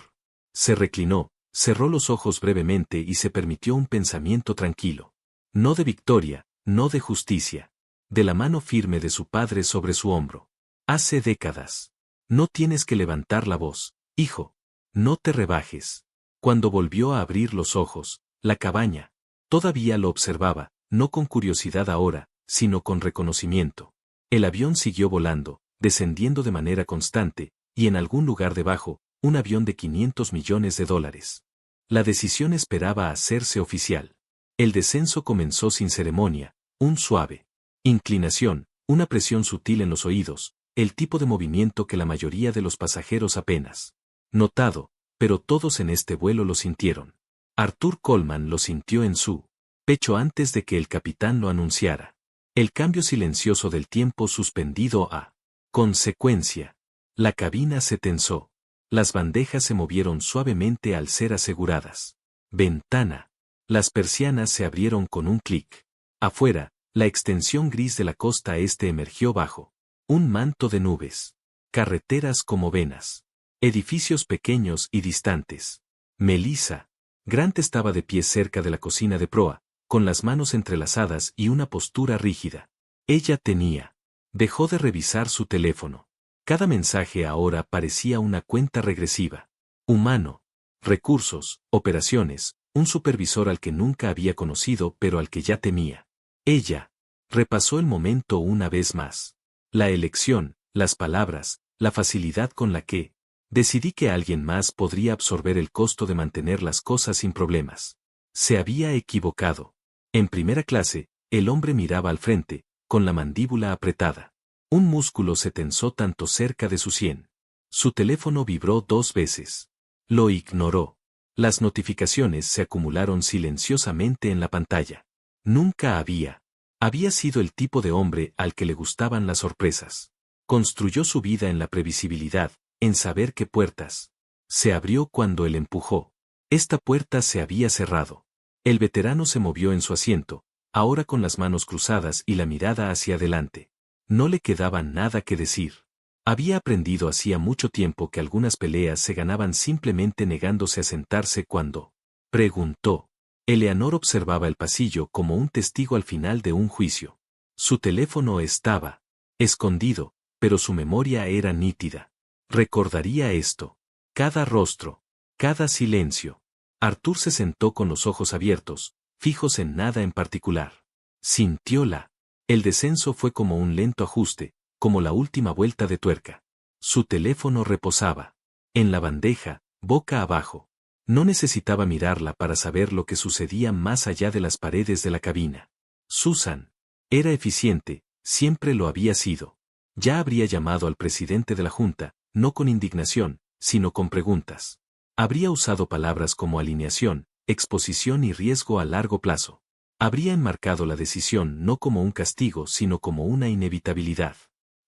se reclinó, cerró los ojos brevemente y se permitió un pensamiento tranquilo. No de victoria, no de justicia. De la mano firme de su padre sobre su hombro. Hace décadas. No tienes que levantar la voz, hijo. No te rebajes. Cuando volvió a abrir los ojos, la cabaña todavía lo observaba, no con curiosidad ahora, sino con reconocimiento. El avión siguió volando, descendiendo de manera constante, y en algún lugar debajo, un avión de $500 millones. La decisión esperaba hacerse oficial. El descenso comenzó sin ceremonia, un suave inclinación, una presión sutil en los oídos, el tipo de movimiento que la mayoría de los pasajeros apenas notado, pero todos en este vuelo lo sintieron. Arthur Coleman lo sintió en su pecho antes de que el capitán lo anunciara. El cambio silencioso del tiempo suspendido a consecuencia. La cabina se tensó. Las bandejas se movieron suavemente al ser aseguradas. Ventana. Las persianas se abrieron con un clic. Afuera, la extensión gris de la costa este emergió bajo un manto de nubes. Carreteras como venas. Edificios pequeños y distantes. Melissa. Grant estaba de pie cerca de la cocina de proa, con las manos entrelazadas y una postura rígida. Ella tenía. Dejó de revisar su teléfono. Cada mensaje ahora parecía una cuenta regresiva. Humano. Recursos, operaciones, un supervisor al que nunca había conocido pero al que ya temía. Ella. Repasó el momento una vez más. La elección, las palabras, la facilidad con la que decidí que alguien más podría absorber el costo de mantener las cosas sin problemas. Se había equivocado. En primera clase, el hombre miraba al frente, con la mandíbula apretada. Un músculo se tensó tanto cerca de su sien. Su teléfono vibró 2 veces. Lo ignoró. Las notificaciones se acumularon silenciosamente en la pantalla. Nunca había sido el tipo de hombre al que le gustaban las sorpresas. Construyó su vida en la previsibilidad, en saber qué puertas se abrió cuando él empujó. Esta puerta se había cerrado. El veterano se movió en su asiento, ahora con las manos cruzadas y la mirada hacia adelante. No le quedaba nada que decir. Había aprendido hacía mucho tiempo que algunas peleas se ganaban simplemente negándose a sentarse cuando preguntó. Eleanor observaba el pasillo como un testigo al final de un juicio. Su teléfono estaba escondido, pero su memoria era nítida. Recordaría esto. Cada rostro, cada silencio. Arthur se sentó con los ojos abiertos, fijos en nada en particular. Sintióla. El descenso fue como un lento ajuste, como la última vuelta de tuerca. Su teléfono reposaba en la bandeja, boca abajo. No necesitaba mirarla para saber lo que sucedía más allá de las paredes de la cabina. Susan era eficiente, siempre lo había sido. Ya habría llamado al presidente de la Junta, no con indignación, sino con preguntas. Habría usado palabras como alineación, exposición y riesgo a largo plazo. Habría enmarcado la decisión no como un castigo sino como una inevitabilidad.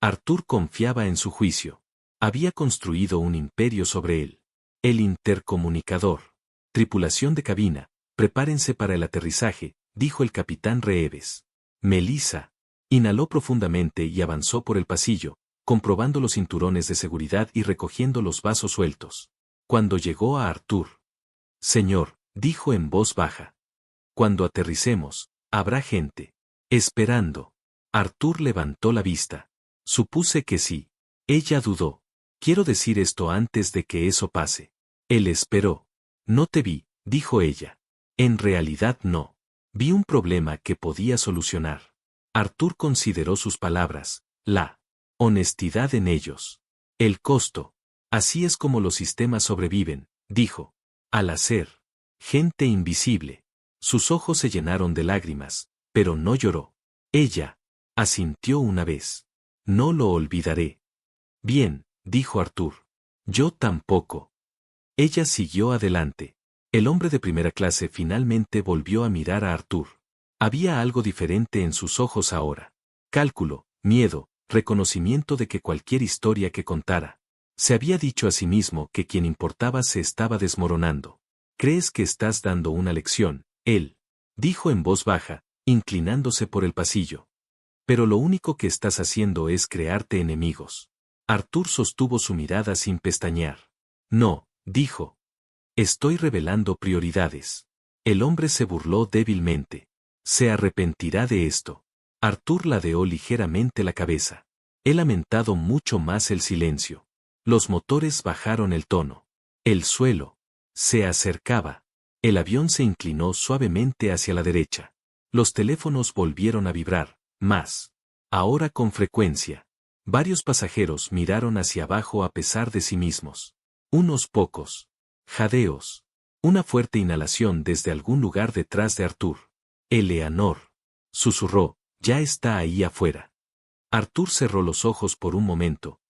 Arthur confiaba en su juicio. Había construido un imperio sobre él. El intercomunicador. Tripulación de cabina, prepárense para el aterrizaje, dijo el capitán Reeves. Melissa. Inhaló profundamente y avanzó por el pasillo, comprobando los cinturones de seguridad y recogiendo los vasos sueltos. Cuando llegó a Arthur. Señor, dijo en voz baja. Cuando aterricemos, habrá gente. Esperando. Arthur levantó la vista. Supuse que sí. Ella dudó. Quiero decir esto antes de que eso pase. Él esperó. No te vi, dijo ella. En realidad no. Vi un problema que podía solucionar. Arthur consideró sus palabras, la honestidad en ellos. El costo. Así es como los sistemas sobreviven, dijo. Al hacer. Gente invisible. Sus ojos se llenaron de lágrimas, pero no lloró. Ella. Asintió una vez. No lo olvidaré. Bien, dijo Arthur. Yo tampoco. Ella siguió adelante. El hombre de primera clase finalmente volvió a mirar a Arthur. Había algo diferente en sus ojos ahora. Cálculo, miedo, reconocimiento de que cualquier historia que contara. Se había dicho a sí mismo que quien importaba se estaba desmoronando. ¿Crees que estás dando una lección? Él dijo en voz baja, inclinándose por el pasillo. Pero lo único que estás haciendo es crearte enemigos. Arthur sostuvo su mirada sin pestañear. No, dijo. Estoy revelando prioridades. El hombre se burló débilmente. Se arrepentirá de esto. Arthur ladeó ligeramente la cabeza. He lamentado mucho más el silencio. Los motores bajaron el tono. El suelo se acercaba. El avión se inclinó suavemente hacia la derecha. Los teléfonos volvieron a vibrar, más. Ahora con frecuencia. Varios pasajeros miraron hacia abajo a pesar de sí mismos. Unos pocos. Jadeos. Una fuerte inhalación desde algún lugar detrás de Arthur. Eleanor. Susurró, ya está ahí afuera. Arthur cerró los ojos por un momento,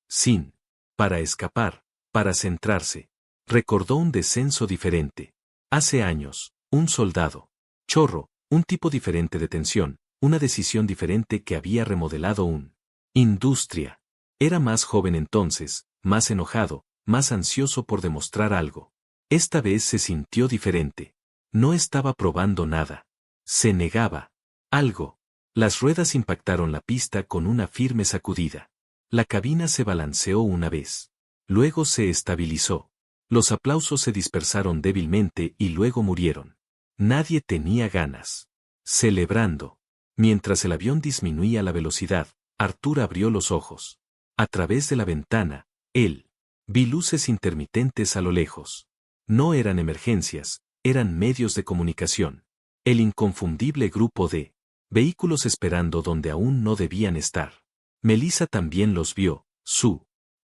para escapar, para centrarse. Recordó un descenso diferente. Hace años, un soldado. Chorro, un tipo diferente de tensión, una decisión diferente que había remodelado un industria. Era más joven entonces, más enojado, más ansioso por demostrar algo. Esta vez se sintió diferente. No estaba probando nada. Se negaba. Algo. Las ruedas impactaron la pista con una firme sacudida. La cabina se balanceó una vez. Luego se estabilizó. Los aplausos se dispersaron débilmente y luego murieron. Nadie tenía ganas. Celebrando. Mientras el avión disminuía la velocidad, Arthur abrió los ojos. A través de la ventana, él vi luces intermitentes a lo lejos. No eran emergencias, eran medios de comunicación. El inconfundible grupo de vehículos esperando donde aún no debían estar. Melissa también los vio.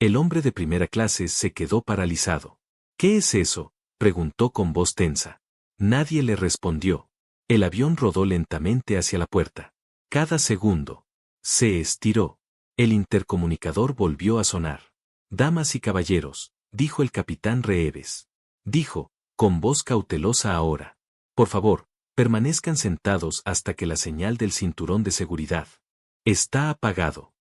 El hombre de primera clase se quedó paralizado. ¿Qué es eso?, preguntó con voz tensa. Nadie le respondió. El avión rodó lentamente hacia la puerta. Cada segundo. Se estiró. El intercomunicador volvió a sonar. Damas y caballeros, dijo el capitán Reeves. Dijo, con voz cautelosa ahora. Por favor, permanezcan sentados hasta que la señal del cinturón de seguridad está apagado.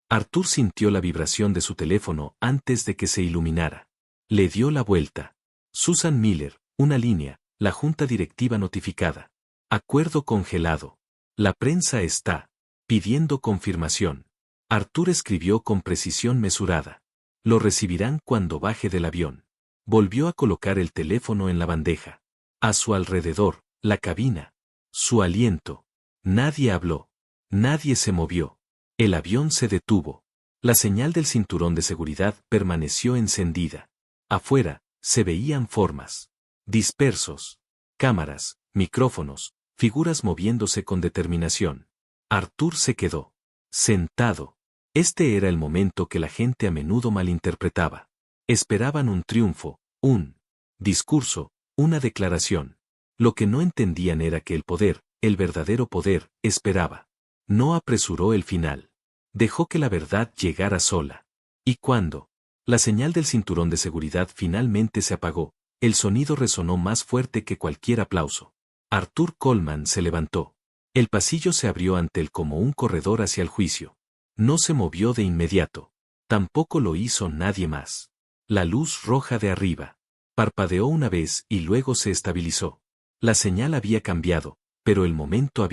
Arthur sintió la vibración de su teléfono antes de que se iluminara. Le dio la vuelta. Susan Miller, una línea, la junta directiva notificada. Acuerdo congelado. La prensa está pidiendo confirmación. Arthur escribió con precisión mesurada. Lo recibirán cuando baje del avión. Volvió a colocar el teléfono en la bandeja. A su alrededor, la cabina. Su aliento. Nadie habló. Nadie se movió. El avión se detuvo. La señal del cinturón de seguridad permaneció encendida. Afuera, se veían formas. Dispersos. Cámaras, micrófonos, figuras moviéndose con determinación. Arthur se quedó sentado. Este era el momento que la gente a menudo malinterpretaba. Esperaban un triunfo, un discurso, una declaración. Lo que no entendían era que el poder, el verdadero poder, esperaba. No apresuró el final. Dejó que la verdad llegara sola. Y cuando la señal del cinturón de seguridad finalmente se apagó, el sonido resonó más fuerte que cualquier aplauso. Arthur Coleman se levantó. El pasillo se abrió ante él como un corredor hacia el juicio. No se movió de inmediato. Tampoco lo hizo nadie más. La luz roja de arriba parpadeó una vez y luego se estabilizó. La señal había cambiado, pero el momento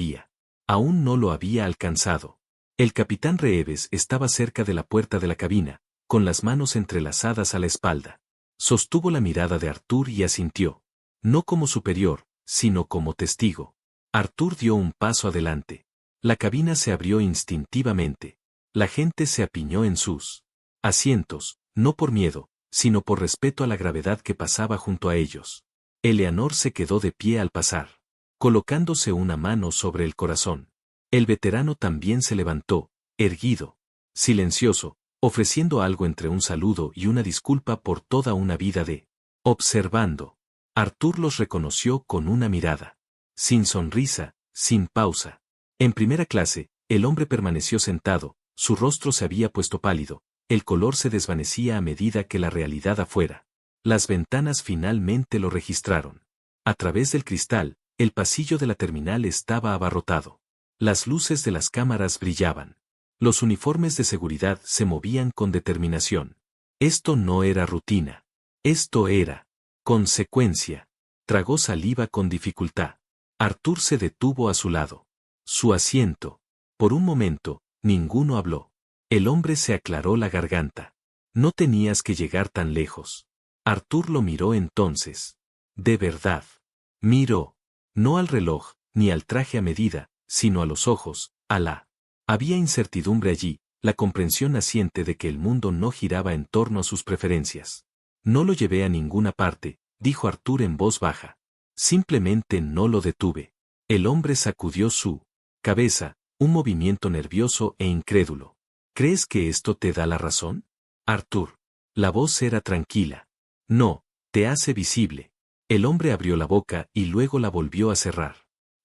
aún no lo había alcanzado. El capitán Reeves estaba cerca de la puerta de la cabina, con las manos entrelazadas a la espalda. Sostuvo la mirada de Arthur y asintió. No como superior, sino como testigo. Arthur dio un paso adelante. La cabina se abrió instintivamente. La gente se apiñó en sus asientos, no por miedo, sino por respeto a la gravedad que pasaba junto a ellos. Eleanor se quedó de pie al pasar, colocándose una mano sobre el corazón. El veterano también se levantó, erguido, silencioso, ofreciendo algo entre un saludo y una disculpa por toda una vida de observando. Arthur los reconoció con una mirada. Sin sonrisa, sin pausa. En primera clase, el hombre permaneció sentado, su rostro se había puesto pálido, el color se desvanecía a medida que la realidad afuera. Las ventanas finalmente lo registraron. A través del cristal, el pasillo de la terminal estaba abarrotado. Las luces de las cámaras brillaban. Los uniformes de seguridad se movían con determinación. Esto no era rutina. Esto era consecuencia. Tragó saliva con dificultad. Arthur se detuvo a su lado. Su asiento. Por un momento, ninguno habló. El hombre se aclaró la garganta. No tenías que llegar tan lejos. Arthur lo miró entonces. De verdad. Miró. No al reloj, ni al traje a medida, sino a los ojos, a la. Había incertidumbre allí, la comprensión naciente de que el mundo no giraba en torno a sus preferencias. No lo llevé a ninguna parte, dijo Arthur en voz baja. Simplemente no lo detuve. El hombre sacudió su cabeza, un movimiento nervioso e incrédulo. ¿Crees que esto te da la razón? Arthur. La voz era tranquila. No, te hace visible. El hombre abrió la boca y luego la volvió a cerrar.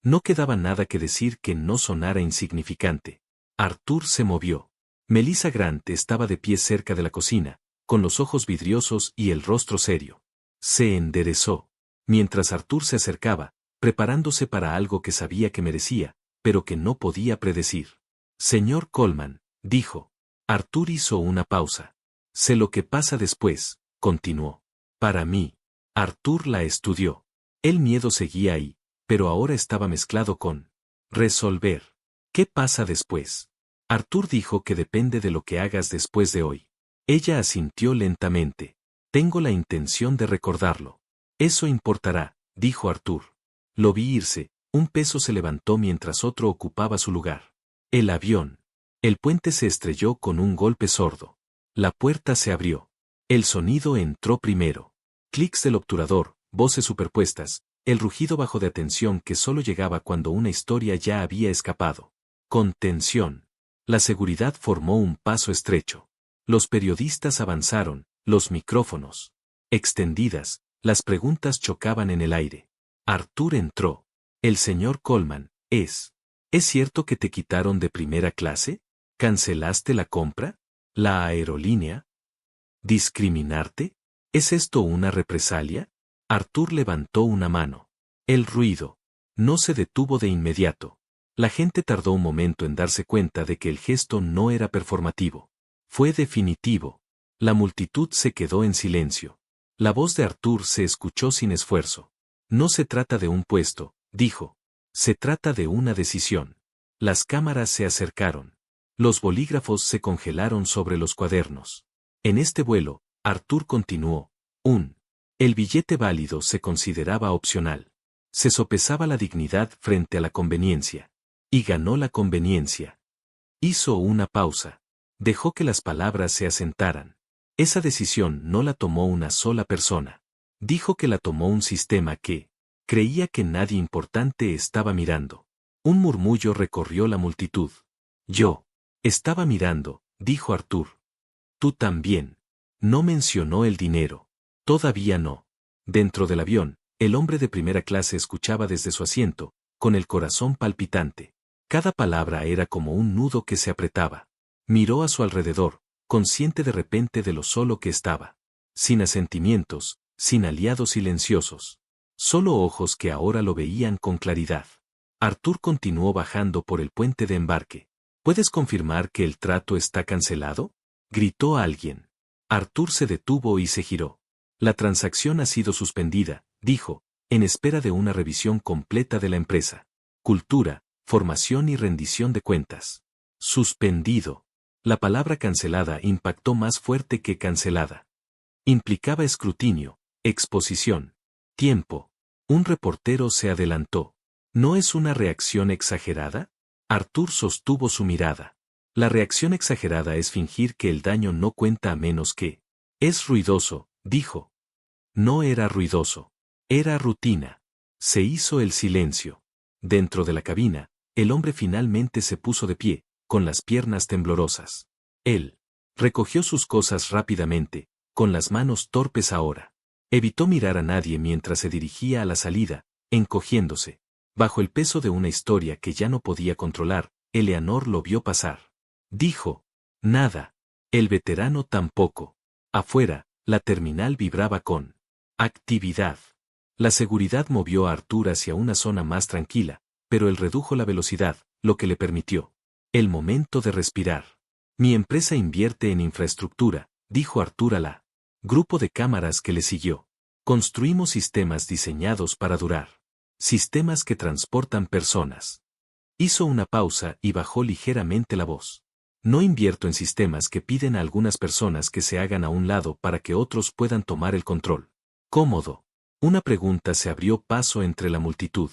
No quedaba nada que decir que no sonara insignificante. Arthur se movió. Melissa Grant estaba de pie cerca de la cocina, con los ojos vidriosos y el rostro serio. Se enderezó. Mientras Arthur se acercaba, preparándose para algo que sabía que merecía, pero que no podía predecir. Señor Coleman, dijo. Arthur hizo una pausa. Sé lo que pasa después, continuó. Para mí. Arthur la estudió. El miedo seguía ahí, pero ahora estaba mezclado con resolver. ¿Qué pasa después? Arthur dijo que depende de lo que hagas después de hoy. Ella asintió lentamente. Tengo la intención de recordarlo. Eso importará, dijo Arthur. Lo vi irse, un peso se levantó mientras otro ocupaba su lugar. El avión. El puente se estrelló con un golpe sordo. La puerta se abrió. El sonido entró primero. Clics del obturador, voces superpuestas, el rugido bajo de atención que solo llegaba cuando una historia ya había escapado. Con tensión. La seguridad formó un paso estrecho. Los periodistas avanzaron, los micrófonos extendidas, las preguntas chocaban en el aire. Arthur entró. El señor Coleman, ¿Es cierto que te quitaron de primera clase? ¿Cancelaste la compra? ¿La aerolínea? ¿Discriminarte? ¿Es esto una represalia? Arthur levantó una mano. El ruido no se detuvo de inmediato. La gente tardó un momento en darse cuenta de que el gesto no era performativo. Fue definitivo. La multitud se quedó en silencio. La voz de Arthur se escuchó sin esfuerzo. No se trata de un puesto, dijo. Se trata de una decisión. Las cámaras se acercaron. Los bolígrafos se congelaron sobre los cuadernos. En este vuelo, Arthur continuó. El billete válido se consideraba opcional. Se sopesaba la dignidad frente a la conveniencia. Y ganó la conveniencia. Hizo una pausa. Dejó que las palabras se asentaran. Esa decisión no la tomó una sola persona. Dijo que la tomó un sistema que creía que nadie importante estaba mirando. Un murmullo recorrió la multitud. Yo estaba mirando, dijo Arthur. Tú también. No mencionó el dinero. Todavía no. Dentro del avión, el hombre de primera clase escuchaba desde su asiento, con el corazón palpitante. Cada palabra era como un nudo que se apretaba. Miró a su alrededor, consciente de repente de lo solo que estaba. Sin asentimientos, sin aliados silenciosos. Solo ojos que ahora lo veían con claridad. Arthur continuó bajando por el puente de embarque. ¿Puedes confirmar que el trato está cancelado?, gritó alguien. Arthur se detuvo y se giró. La transacción ha sido suspendida, dijo, en espera de una revisión completa de la empresa. Cultura, formación y rendición de cuentas. Suspendido. La palabra cancelada impactó más fuerte que cancelada. Implicaba escrutinio, exposición, tiempo. Un reportero se adelantó. ¿No es una reacción exagerada? Arthur sostuvo su mirada. La reacción exagerada es fingir que el daño no cuenta a menos que. Es ruidoso, dijo. No era ruidoso. Era rutina. Se hizo el silencio. Dentro de la cabina, el hombre finalmente se puso de pie, con las piernas temblorosas. Él recogió sus cosas rápidamente, con las manos torpes ahora. Evitó mirar a nadie mientras se dirigía a la salida, encogiéndose. Bajo el peso de una historia que ya no podía controlar, Eleanor lo vio pasar. Dijo. Nada. El veterano tampoco. Afuera, la terminal vibraba con actividad. La seguridad movió a Arthur hacia una zona más tranquila, pero él redujo la velocidad, lo que le permitió el momento de respirar. Mi empresa invierte en infraestructura, dijo Arthur a la grupo de cámaras que le siguió. Construimos sistemas diseñados para durar. Sistemas que transportan personas. Hizo una pausa y bajó ligeramente la voz. No invierto en sistemas que piden a algunas personas que se hagan a un lado para que otros puedan tomar el control. Cómodo. Una pregunta se abrió paso entre la multitud.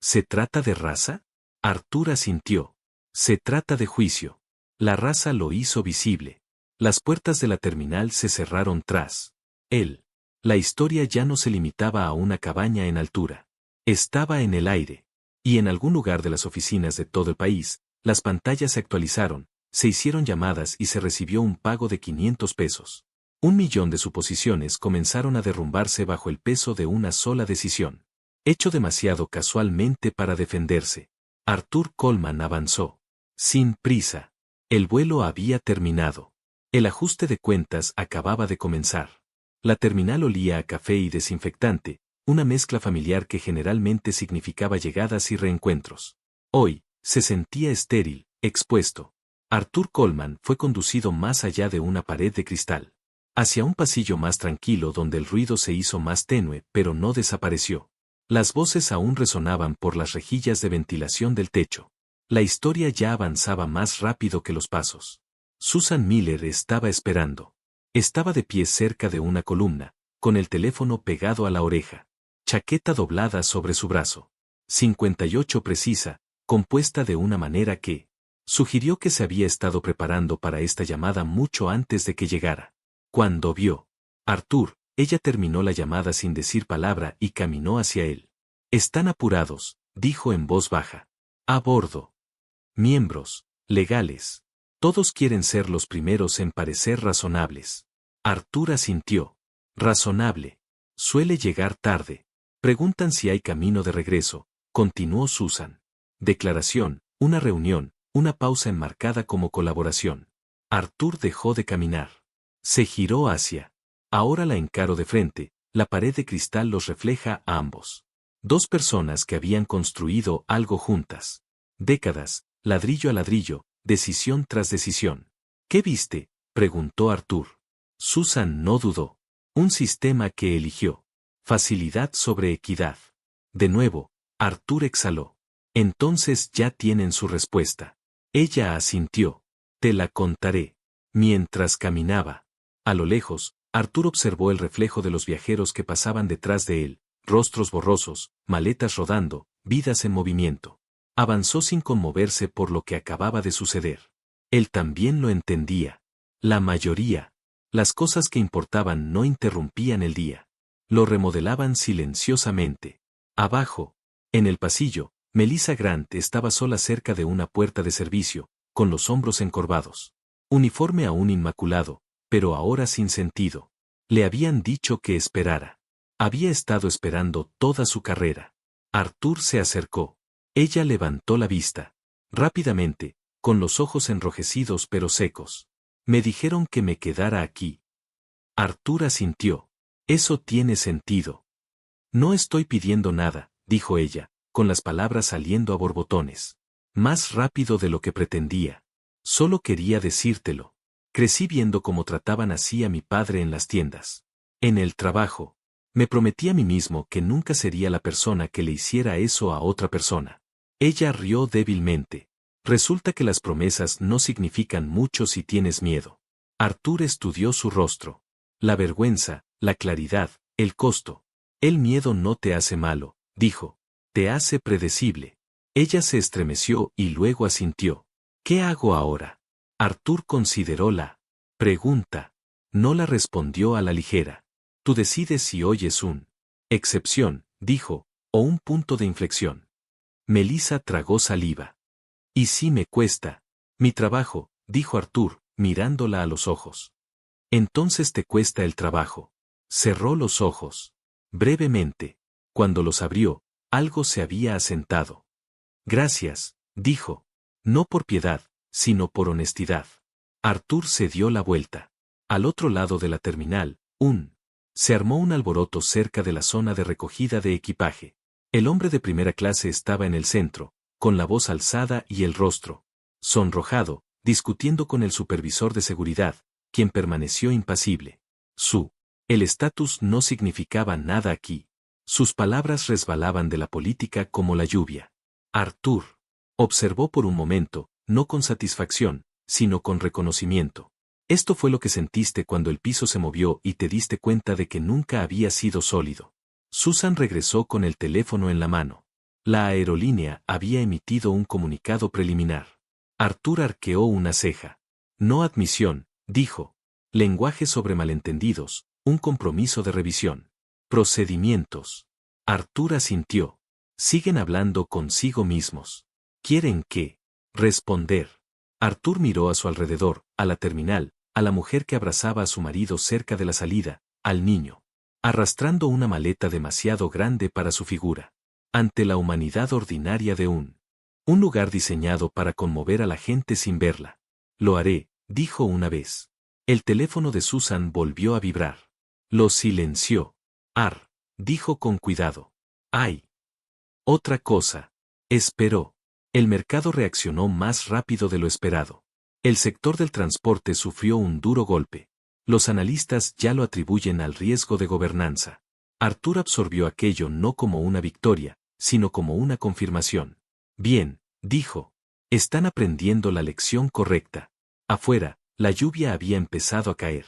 ¿Se trata de raza? Arthur asintió. Se trata de juicio. La raza lo hizo visible. Las puertas de la terminal se cerraron tras él. La historia ya no se limitaba a una cabaña en altura. Estaba en el aire. Y en algún lugar de las oficinas de todo el país, las pantallas se actualizaron, se hicieron llamadas y se recibió un pago de 500 pesos. 1.000.000 de suposiciones comenzaron a derrumbarse bajo el peso de una sola decisión. Hecho demasiado casualmente para defenderse. Arthur Coleman avanzó. Sin prisa. El vuelo había terminado. El ajuste de cuentas acababa de comenzar. La terminal olía a café y desinfectante, una mezcla familiar que generalmente significaba llegadas y reencuentros. Hoy, se sentía estéril, expuesto. Arthur Coleman fue conducido más allá de una pared de cristal. Hacia un pasillo más tranquilo donde el ruido se hizo más tenue pero no desapareció. Las voces aún resonaban por las rejillas de ventilación del techo. La historia ya avanzaba más rápido que los pasos. Susan Miller estaba esperando. Estaba de pie cerca de una columna, con el teléfono pegado a la oreja. Chaqueta doblada sobre su brazo. 58 precisa, compuesta de una manera que sugirió que se había estado preparando para esta llamada mucho antes de que llegara. Cuando vio Arthur, ella terminó la llamada sin decir palabra y caminó hacia él. Están apurados, dijo en voz baja. A bordo. Miembros legales. Todos quieren ser los primeros en parecer razonables. Arthur asintió. Razonable. Suele llegar tarde. Preguntan si hay camino de regreso, continuó Susan. Declaración, una reunión, una pausa enmarcada como colaboración. Arthur dejó de caminar. Se giró hacia. Ahora la encaro de frente, la pared de cristal los refleja a ambos. Dos personas que habían construido algo juntas. Décadas, ladrillo a ladrillo, decisión tras decisión. ¿Qué viste?, preguntó Arthur. Susan no dudó. Un sistema que eligió. Facilidad sobre equidad. De nuevo, Arthur exhaló. Entonces ya tienen su respuesta. Ella asintió. Te la contaré. Mientras caminaba. A lo lejos, Arthur observó el reflejo de los viajeros que pasaban detrás de él, rostros borrosos, maletas rodando, vidas en movimiento. Avanzó sin conmoverse por lo que acababa de suceder. Él también lo entendía. La mayoría. Las cosas que importaban no interrumpían el día. Lo remodelaban silenciosamente. Abajo, en el pasillo, Melissa Grant estaba sola cerca de una puerta de servicio, con los hombros encorvados. Uniforme aún inmaculado, pero ahora sin sentido. Le habían dicho que esperara. Había estado esperando toda su carrera. Arthur se acercó. Ella levantó la vista. Rápidamente, con los ojos enrojecidos pero secos. Me dijeron que me quedara aquí. Arthur asintió. Eso tiene sentido. No estoy pidiendo nada, dijo ella, con las palabras saliendo a borbotones. Más rápido de lo que pretendía. Solo quería decírtelo. Crecí viendo cómo trataban así a mi padre en las tiendas. En el trabajo. Me prometí a mí mismo que nunca sería la persona que le hiciera eso a otra persona. Ella rió débilmente. Resulta que las promesas no significan mucho si tienes miedo. Arthur estudió su rostro. La vergüenza, la claridad, el costo. El miedo no te hace malo, dijo. Te hace predecible. Ella se estremeció y luego asintió. ¿Qué hago ahora? Arthur consideró la pregunta. No la respondió a la ligera. Tú decides si oyes un excepción, dijo, o un punto de inflexión. Melissa tragó saliva. Y sí me cuesta. Mi trabajo, dijo Arthur, mirándola a los ojos. Entonces te cuesta el trabajo. Cerró los ojos. Brevemente. Cuando los abrió, algo se había asentado. Gracias, dijo. No por piedad, sino por honestidad. Arthur se dio la vuelta. Al otro lado de la terminal, se armó un alboroto cerca de la zona de recogida de equipaje. El hombre de primera clase estaba en el centro, con la voz alzada y el rostro sonrojado, discutiendo con el supervisor de seguridad, quien permaneció impasible. El estatus no significaba nada aquí. Sus palabras resbalaban de la política como la lluvia. Arthur observó por un momento, no con satisfacción, sino con reconocimiento. Esto fue lo que sentiste cuando el piso se movió y te diste cuenta de que nunca había sido sólido. Susan regresó con el teléfono en la mano. La aerolínea había emitido un comunicado preliminar. Arthur arqueó una ceja. No admisión, dijo. Lenguaje sobre malentendidos, un compromiso de revisión. Procedimientos. Arthur asintió. Siguen hablando consigo mismos. ¿Quieren qué? Responder. Arthur miró a su alrededor, a la terminal, a la mujer que abrazaba a su marido cerca de la salida, al niño, arrastrando una maleta demasiado grande para su figura. Ante la humanidad ordinaria de un lugar diseñado para conmover a la gente sin verla. Lo haré, dijo una vez. El teléfono de Susan volvió a vibrar. Lo silenció. Dijo con cuidado. ¡Ay! Otra cosa. Esperó. El mercado reaccionó más rápido de lo esperado. El sector del transporte sufrió un duro golpe. Los analistas ya lo atribuyen al riesgo de gobernanza. Arthur absorbió aquello no como una victoria, sino como una confirmación. Bien, dijo. Están aprendiendo la lección correcta. Afuera, la lluvia había empezado a caer.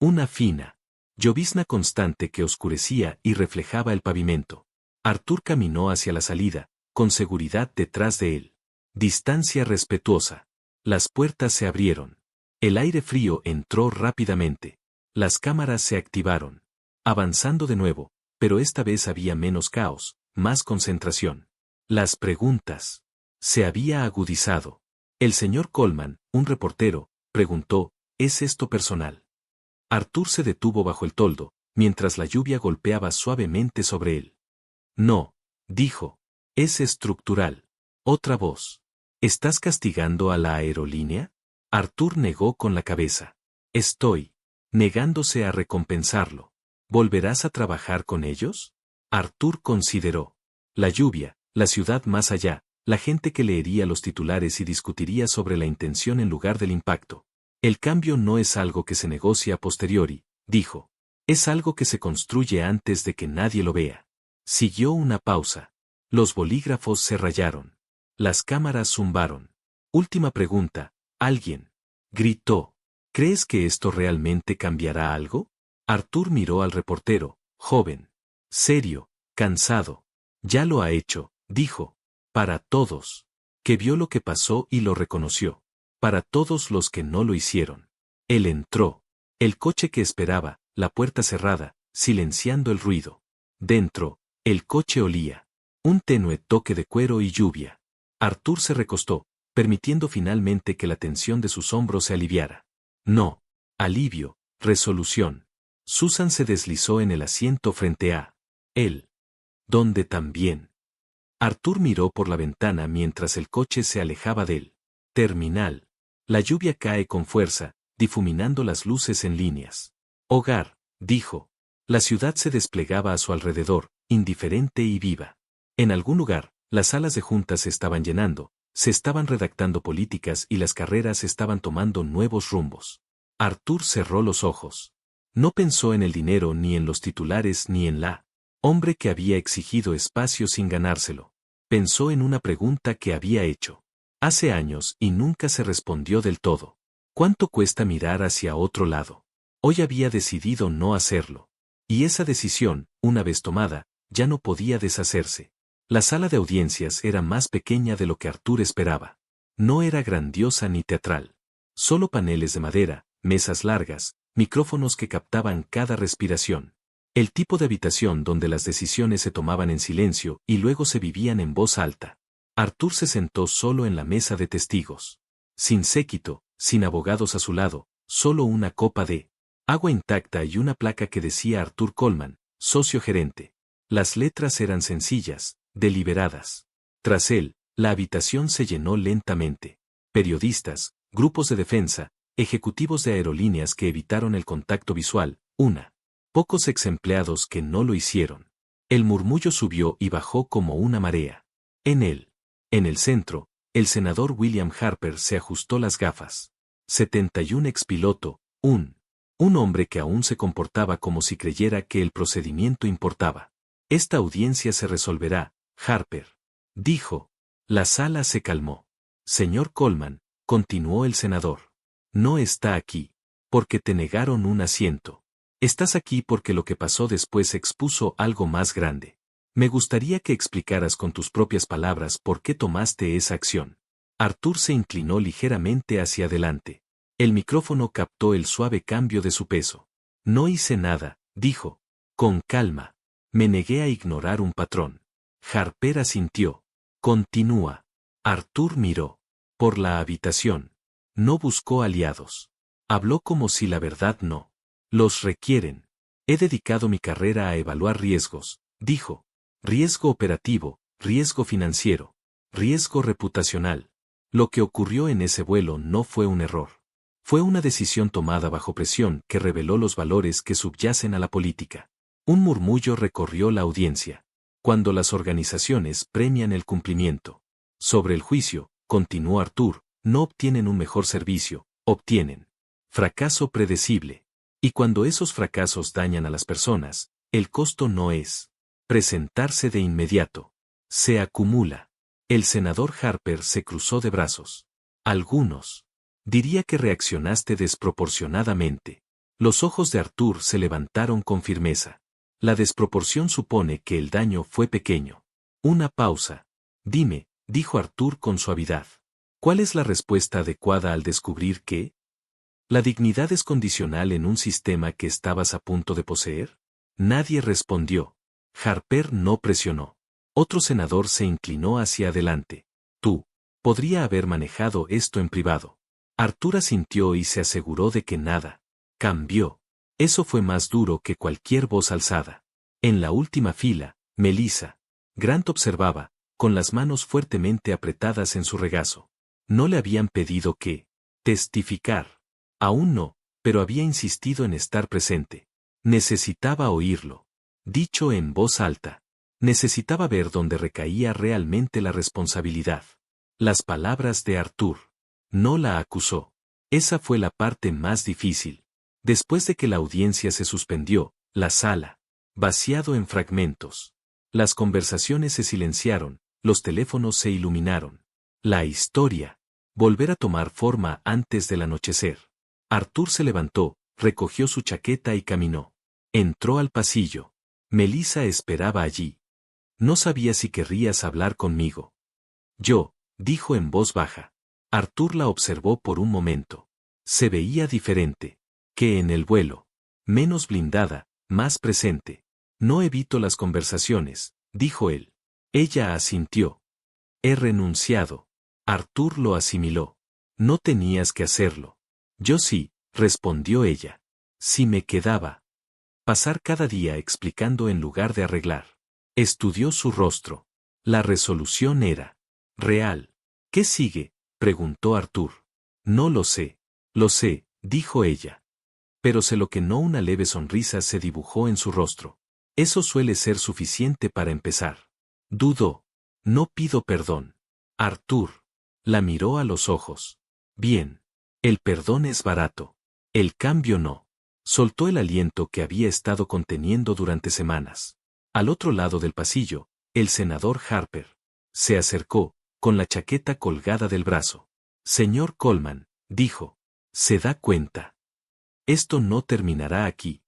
Una fina llovizna constante que oscurecía y reflejaba el pavimento. Arthur caminó hacia la salida, con seguridad detrás de él. Distancia respetuosa. Las puertas se abrieron. El aire frío entró rápidamente. Las cámaras se activaron. Avanzando de nuevo, pero esta vez había menos caos, más concentración. Las preguntas. Se había agudizado. El señor Coleman, un reportero, preguntó, ¿es esto personal? Arthur se detuvo bajo el toldo, mientras la lluvia golpeaba suavemente sobre él. No, dijo. Es estructural. Otra voz. ¿Estás castigando a la aerolínea? Arthur negó con la cabeza. Estoy negándose a recompensarlo. ¿Volverás a trabajar con ellos? Arthur consideró. La lluvia, la ciudad más allá, la gente que leería los titulares y discutiría sobre la intención en lugar del impacto. El cambio no es algo que se negocia a posteriori, dijo. Es algo que se construye antes de que nadie lo vea. Siguió una pausa. Los bolígrafos se rayaron. Las cámaras zumbaron. Última pregunta. Alguien gritó. ¿Crees que esto realmente cambiará algo? Arthur miró al reportero, joven, serio, cansado. Ya lo ha hecho, dijo. Para todos. Que vio lo que pasó y lo reconoció. Para todos los que no lo hicieron. Él entró. El coche que esperaba, la puerta cerrada, silenciando el ruido. Dentro, el coche olía. Un tenue toque de cuero y lluvia. Arthur se recostó, permitiendo finalmente que la tensión de sus hombros se aliviara. No. Alivio, resolución. Susan se deslizó en el asiento frente a él. Donde también. Arthur miró por la ventana mientras el coche se alejaba de él. Terminal. La lluvia cae con fuerza, difuminando las luces en líneas. Hogar, dijo. La ciudad se desplegaba a su alrededor, indiferente y viva. En algún lugar, las salas de juntas se estaban llenando, se estaban redactando políticas y las carreras estaban tomando nuevos rumbos. Arthur cerró los ojos. No pensó en el dinero ni en los titulares ni en la hombre que había exigido espacio sin ganárselo. Pensó en una pregunta que había hecho hace años y nunca se respondió del todo. ¿Cuánto cuesta mirar hacia otro lado? Hoy había decidido no hacerlo. Y esa decisión, una vez tomada, ya no podía deshacerse. La sala de audiencias era más pequeña de lo que Arthur esperaba. No era grandiosa ni teatral. Solo paneles de madera, mesas largas, micrófonos que captaban cada respiración. El tipo de habitación donde las decisiones se tomaban en silencio y luego se vivían en voz alta. Arthur se sentó solo en la mesa de testigos. Sin séquito, sin abogados a su lado, solo una copa de agua intacta y una placa que decía Arthur Coleman, socio gerente. Las letras eran sencillas, deliberadas. Tras él, la habitación se llenó lentamente. Periodistas, grupos de defensa, ejecutivos de aerolíneas que evitaron el contacto visual, pocos exempleados que no lo hicieron. El murmullo subió y bajó como una marea. En el centro, el senador William Harper se ajustó las gafas. 71 expiloto, un hombre que aún se comportaba como si creyera que el procedimiento importaba. Esta audiencia se resolverá, Harper, dijo. La sala se calmó. Señor Coleman, continuó el senador. No está aquí, porque te negaron un asiento. Estás aquí porque lo que pasó después expuso algo más grande. Me gustaría que explicaras con tus propias palabras por qué tomaste esa acción. Arthur se inclinó ligeramente hacia adelante. El micrófono captó el suave cambio de su peso. No hice nada, dijo. Con calma. Me negué a ignorar un patrón. Harper asintió. Continúa. Arthur miró por la habitación. No buscó aliados. Habló como si la verdad no los requieren. He dedicado mi carrera a evaluar riesgos, dijo. Riesgo operativo, riesgo financiero, riesgo reputacional. Lo que ocurrió en ese vuelo no fue un error. Fue una decisión tomada bajo presión que reveló los valores que subyacen a la política. Un murmullo recorrió la audiencia. Cuando las organizaciones premian el cumplimiento. Sobre el juicio, continuó Arthur, no obtienen un mejor servicio, obtienen fracaso predecible. Y cuando esos fracasos dañan a las personas, el costo no es presentarse de inmediato. Se acumula. El senador Harper se cruzó de brazos. Algunos. Diría que reaccionaste desproporcionadamente. Los ojos de Arthur se levantaron con firmeza. La desproporción supone que el daño fue pequeño. Una pausa. Dime, dijo Arthur con suavidad. ¿Cuál es la respuesta adecuada al descubrir que la dignidad es condicional en un sistema que estabas a punto de poseer? Nadie respondió. Harper no presionó. Otro senador se inclinó hacia adelante. Tú. Podría haber manejado esto en privado. Arthur asintió y se aseguró de que nada cambió. Eso fue más duro que cualquier voz alzada. En la última fila, Melissa Grant observaba, con las manos fuertemente apretadas en su regazo. No le habían pedido que testificar. Aún no, pero había insistido en estar presente. Necesitaba oírlo. Dicho en voz alta. Necesitaba ver dónde recaía realmente la responsabilidad. Las palabras de Arthur. No la acusó. Esa fue la parte más difícil. Después de que la audiencia se suspendió, la sala, vaciado en fragmentos. Las conversaciones se silenciaron, los teléfonos se iluminaron. La historia. Volver a tomar forma antes del anochecer. Arthur se levantó, recogió su chaqueta y caminó. Entró al pasillo. Melissa esperaba allí. No sabía si querrías hablar conmigo. Yo, dijo en voz baja. Arthur la observó por un momento. Se veía diferente que en el vuelo. Menos blindada, más presente. No evito las conversaciones, dijo él. Ella asintió. He renunciado. Arthur lo asimiló. No tenías que hacerlo. Yo sí, respondió ella. Si me quedaba. Pasar cada día explicando en lugar de arreglar. Estudió su rostro. La resolución era real. ¿Qué sigue? preguntó Arthur. No lo sé. Lo sé, dijo ella. Pero sé lo que no. Una leve sonrisa se dibujó en su rostro. Eso suele ser suficiente para empezar. Dudó. No pido perdón. Arthur. La miró a los ojos. Bien. El perdón es barato. El cambio no. Soltó el aliento que había estado conteniendo durante semanas. Al otro lado del pasillo, el senador Harper se acercó, con la chaqueta colgada del brazo. Señor Coleman, dijo. ¿Se da cuenta? Esto no terminará aquí.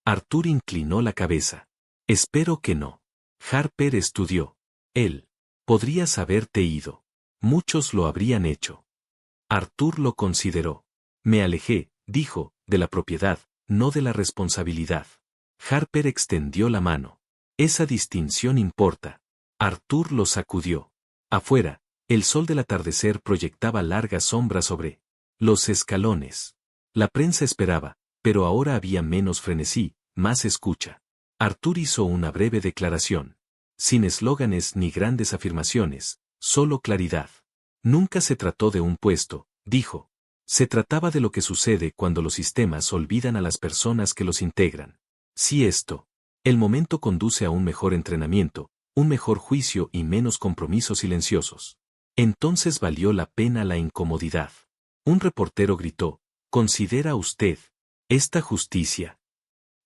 Arthur inclinó la cabeza. Espero que no. Harper estudió. Él. Podrías haberte ido. Muchos lo habrían hecho. Arthur lo consideró. Me alejé, dijo, de la propiedad, no de la responsabilidad. Harper extendió la mano. Esa distinción importa. Arthur lo sacudió. Afuera, el sol del atardecer proyectaba largas sombras sobre los escalones. La prensa esperaba, pero ahora había menos frenesí, más escucha. Arthur hizo una breve declaración. Sin eslóganes ni grandes afirmaciones, solo claridad. Nunca se trató de un puesto, dijo. Se trataba de lo que sucede cuando los sistemas olvidan a las personas que los integran. Si esto, el momento conduce a un mejor entrenamiento, un mejor juicio y menos compromisos silenciosos. Entonces valió la pena la incomodidad. Un reportero gritó, ¿considera usted esta justicia?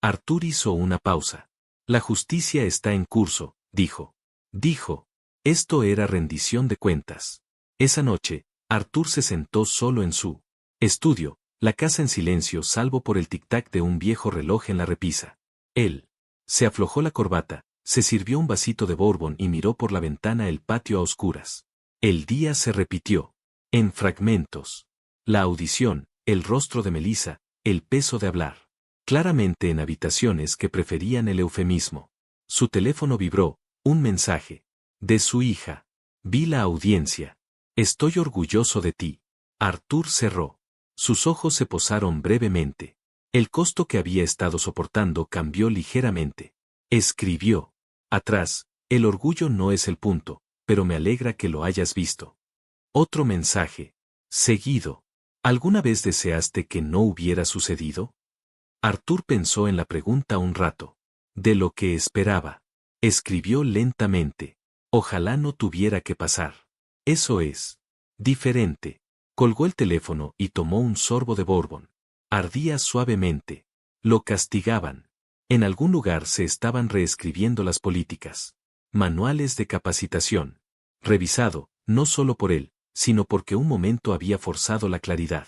Arthur hizo una pausa. La justicia está en curso, dijo. Dijo. Esto era rendición de cuentas. Esa noche, Arthur se sentó solo en su estudio, la casa en silencio salvo por el tic-tac de un viejo reloj en la repisa. Él se aflojó la corbata, se sirvió un vasito de bourbon y miró por la ventana el patio a oscuras. El día se repitió. En fragmentos. La audición, el rostro de Melissa, el peso de hablar. Claramente en habitaciones que preferían el eufemismo. Su teléfono vibró, un mensaje. De su hija. Vi la audiencia. Estoy orgulloso de ti. Arthur cerró. Sus ojos se posaron brevemente. El costo que había estado soportando cambió ligeramente. Escribió. Atrás, el orgullo no es el punto, pero me alegra que lo hayas visto. Otro mensaje. Seguido. ¿Alguna vez deseaste que no hubiera sucedido? Arthur pensó en la pregunta un rato. De lo que esperaba. Escribió lentamente. Ojalá no tuviera que pasar. Eso es diferente. Colgó el teléfono y tomó un sorbo de bourbon. Ardía suavemente. Lo castigaban. En algún lugar se estaban reescribiendo las políticas. Manuales de capacitación. Revisado, no solo por él, sino porque un momento había forzado la claridad.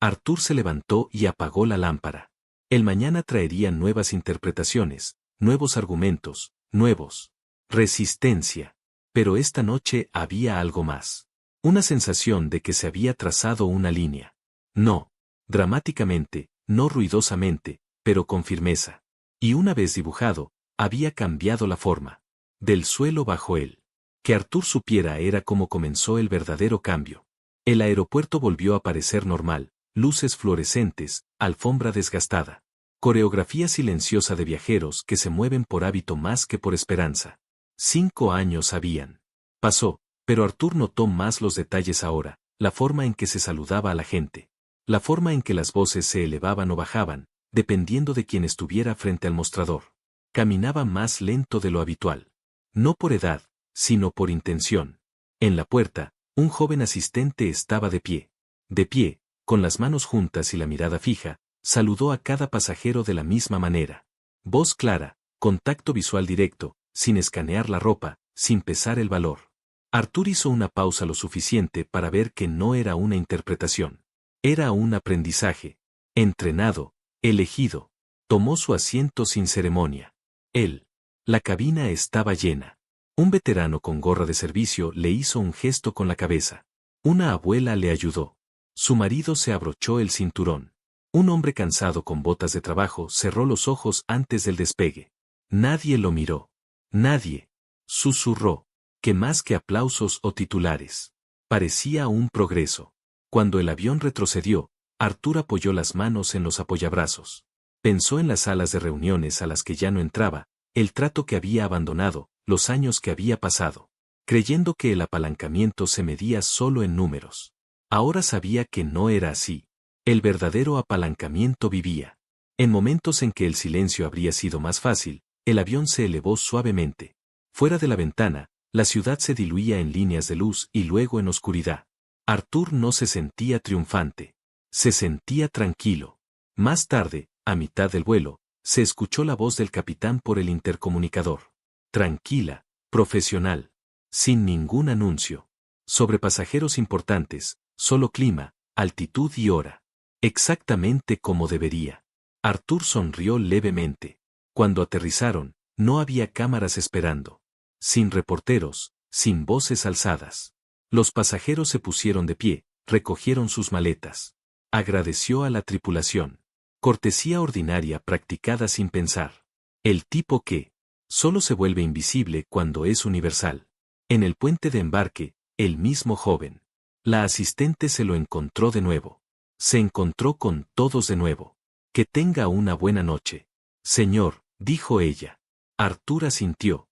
Arthur se levantó y apagó la lámpara. El mañana traería nuevas interpretaciones, nuevos argumentos, nuevos. Resistencia. Pero esta noche había algo más. Una sensación de que se había trazado una línea. No. Dramáticamente, no ruidosamente, pero con firmeza. Y una vez dibujado, había cambiado la forma. Del suelo bajo él. Que Arthur supiera era cómo comenzó el verdadero cambio. El aeropuerto volvió a parecer normal, luces fluorescentes, alfombra desgastada. Coreografía silenciosa de viajeros que se mueven por hábito más que por esperanza. 5 años habían pasó, pero Arthur notó más los detalles ahora, la forma en que se saludaba a la gente. La forma en que las voces se elevaban o bajaban, dependiendo de quien estuviera frente al mostrador. Caminaba más lento de lo habitual. No por edad, sino por intención. En la puerta, un joven asistente estaba de pie. De pie, con las manos juntas y la mirada fija, saludó a cada pasajero de la misma manera. Voz clara, contacto visual directo, sin escanear la ropa, sin pesar el valor. Arthur hizo una pausa lo suficiente para ver que no era una interpretación. Era un aprendizaje. Entrenado, elegido. Tomó su asiento sin ceremonia. Él. La cabina estaba llena. Un veterano con gorra de servicio le hizo un gesto con la cabeza. Una abuela le ayudó. Su marido se abrochó el cinturón. Un hombre cansado con botas de trabajo cerró los ojos antes del despegue. Nadie lo miró. Nadie. Susurró. Que más que aplausos o titulares. Parecía un progreso. Cuando el avión retrocedió, Arthur apoyó las manos en los apoyabrazos. Pensó en las salas de reuniones a las que ya no entraba, el trato que había abandonado, los años que había pasado, creyendo que el apalancamiento se medía solo en números. Ahora sabía que no era así. El verdadero apalancamiento vivía. En momentos en que el silencio habría sido más fácil, el avión se elevó suavemente. Fuera de la ventana, la ciudad se diluía en líneas de luz y luego en oscuridad. Arthur no se sentía triunfante. Se sentía tranquilo. Más tarde, a mitad del vuelo, se escuchó la voz del capitán por el intercomunicador. Tranquila, profesional. Sin ningún anuncio. Sobre pasajeros importantes, solo clima, altitud y hora. Exactamente como debería. Arthur sonrió levemente. Cuando aterrizaron, no había cámaras esperando. Sin reporteros, sin voces alzadas. Los pasajeros se pusieron de pie, recogieron sus maletas. Agradeció a la tripulación. Cortesía ordinaria practicada sin pensar. El tipo que solo se vuelve invisible cuando es universal. En el puente de embarque, el mismo joven. La asistente se lo encontró de nuevo. Se encontró con todos de nuevo. Que tenga una buena noche. Señor, dijo ella. Arthur asintió.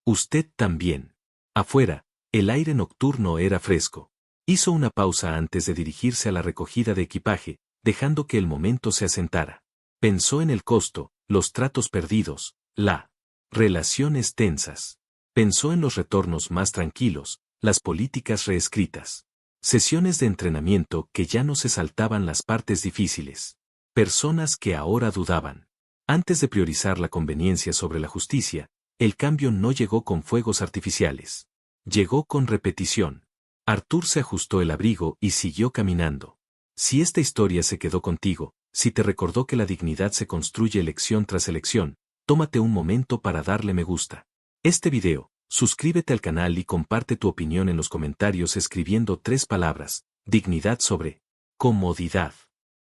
Usted también. Afuera, el aire nocturno era fresco. Hizo una pausa antes de dirigirse a la recogida de equipaje, dejando que el momento se asentara. Pensó en el costo, los tratos perdidos, la relaciones tensas. Pensó en los retornos más tranquilos, las políticas reescritas. Sesiones de entrenamiento que ya no se saltaban las partes difíciles. Personas que ahora dudaban. Antes de priorizar la conveniencia sobre la justicia, el cambio no llegó con fuegos artificiales. Llegó con repetición. Arthur se ajustó el abrigo y siguió caminando. Si esta historia se quedó contigo, si te recordó que la dignidad se construye elección tras elección, tómate un momento para darle me gusta. Este video, suscríbete al canal y comparte tu opinión en los comentarios escribiendo 3 palabras, dignidad sobre comodidad.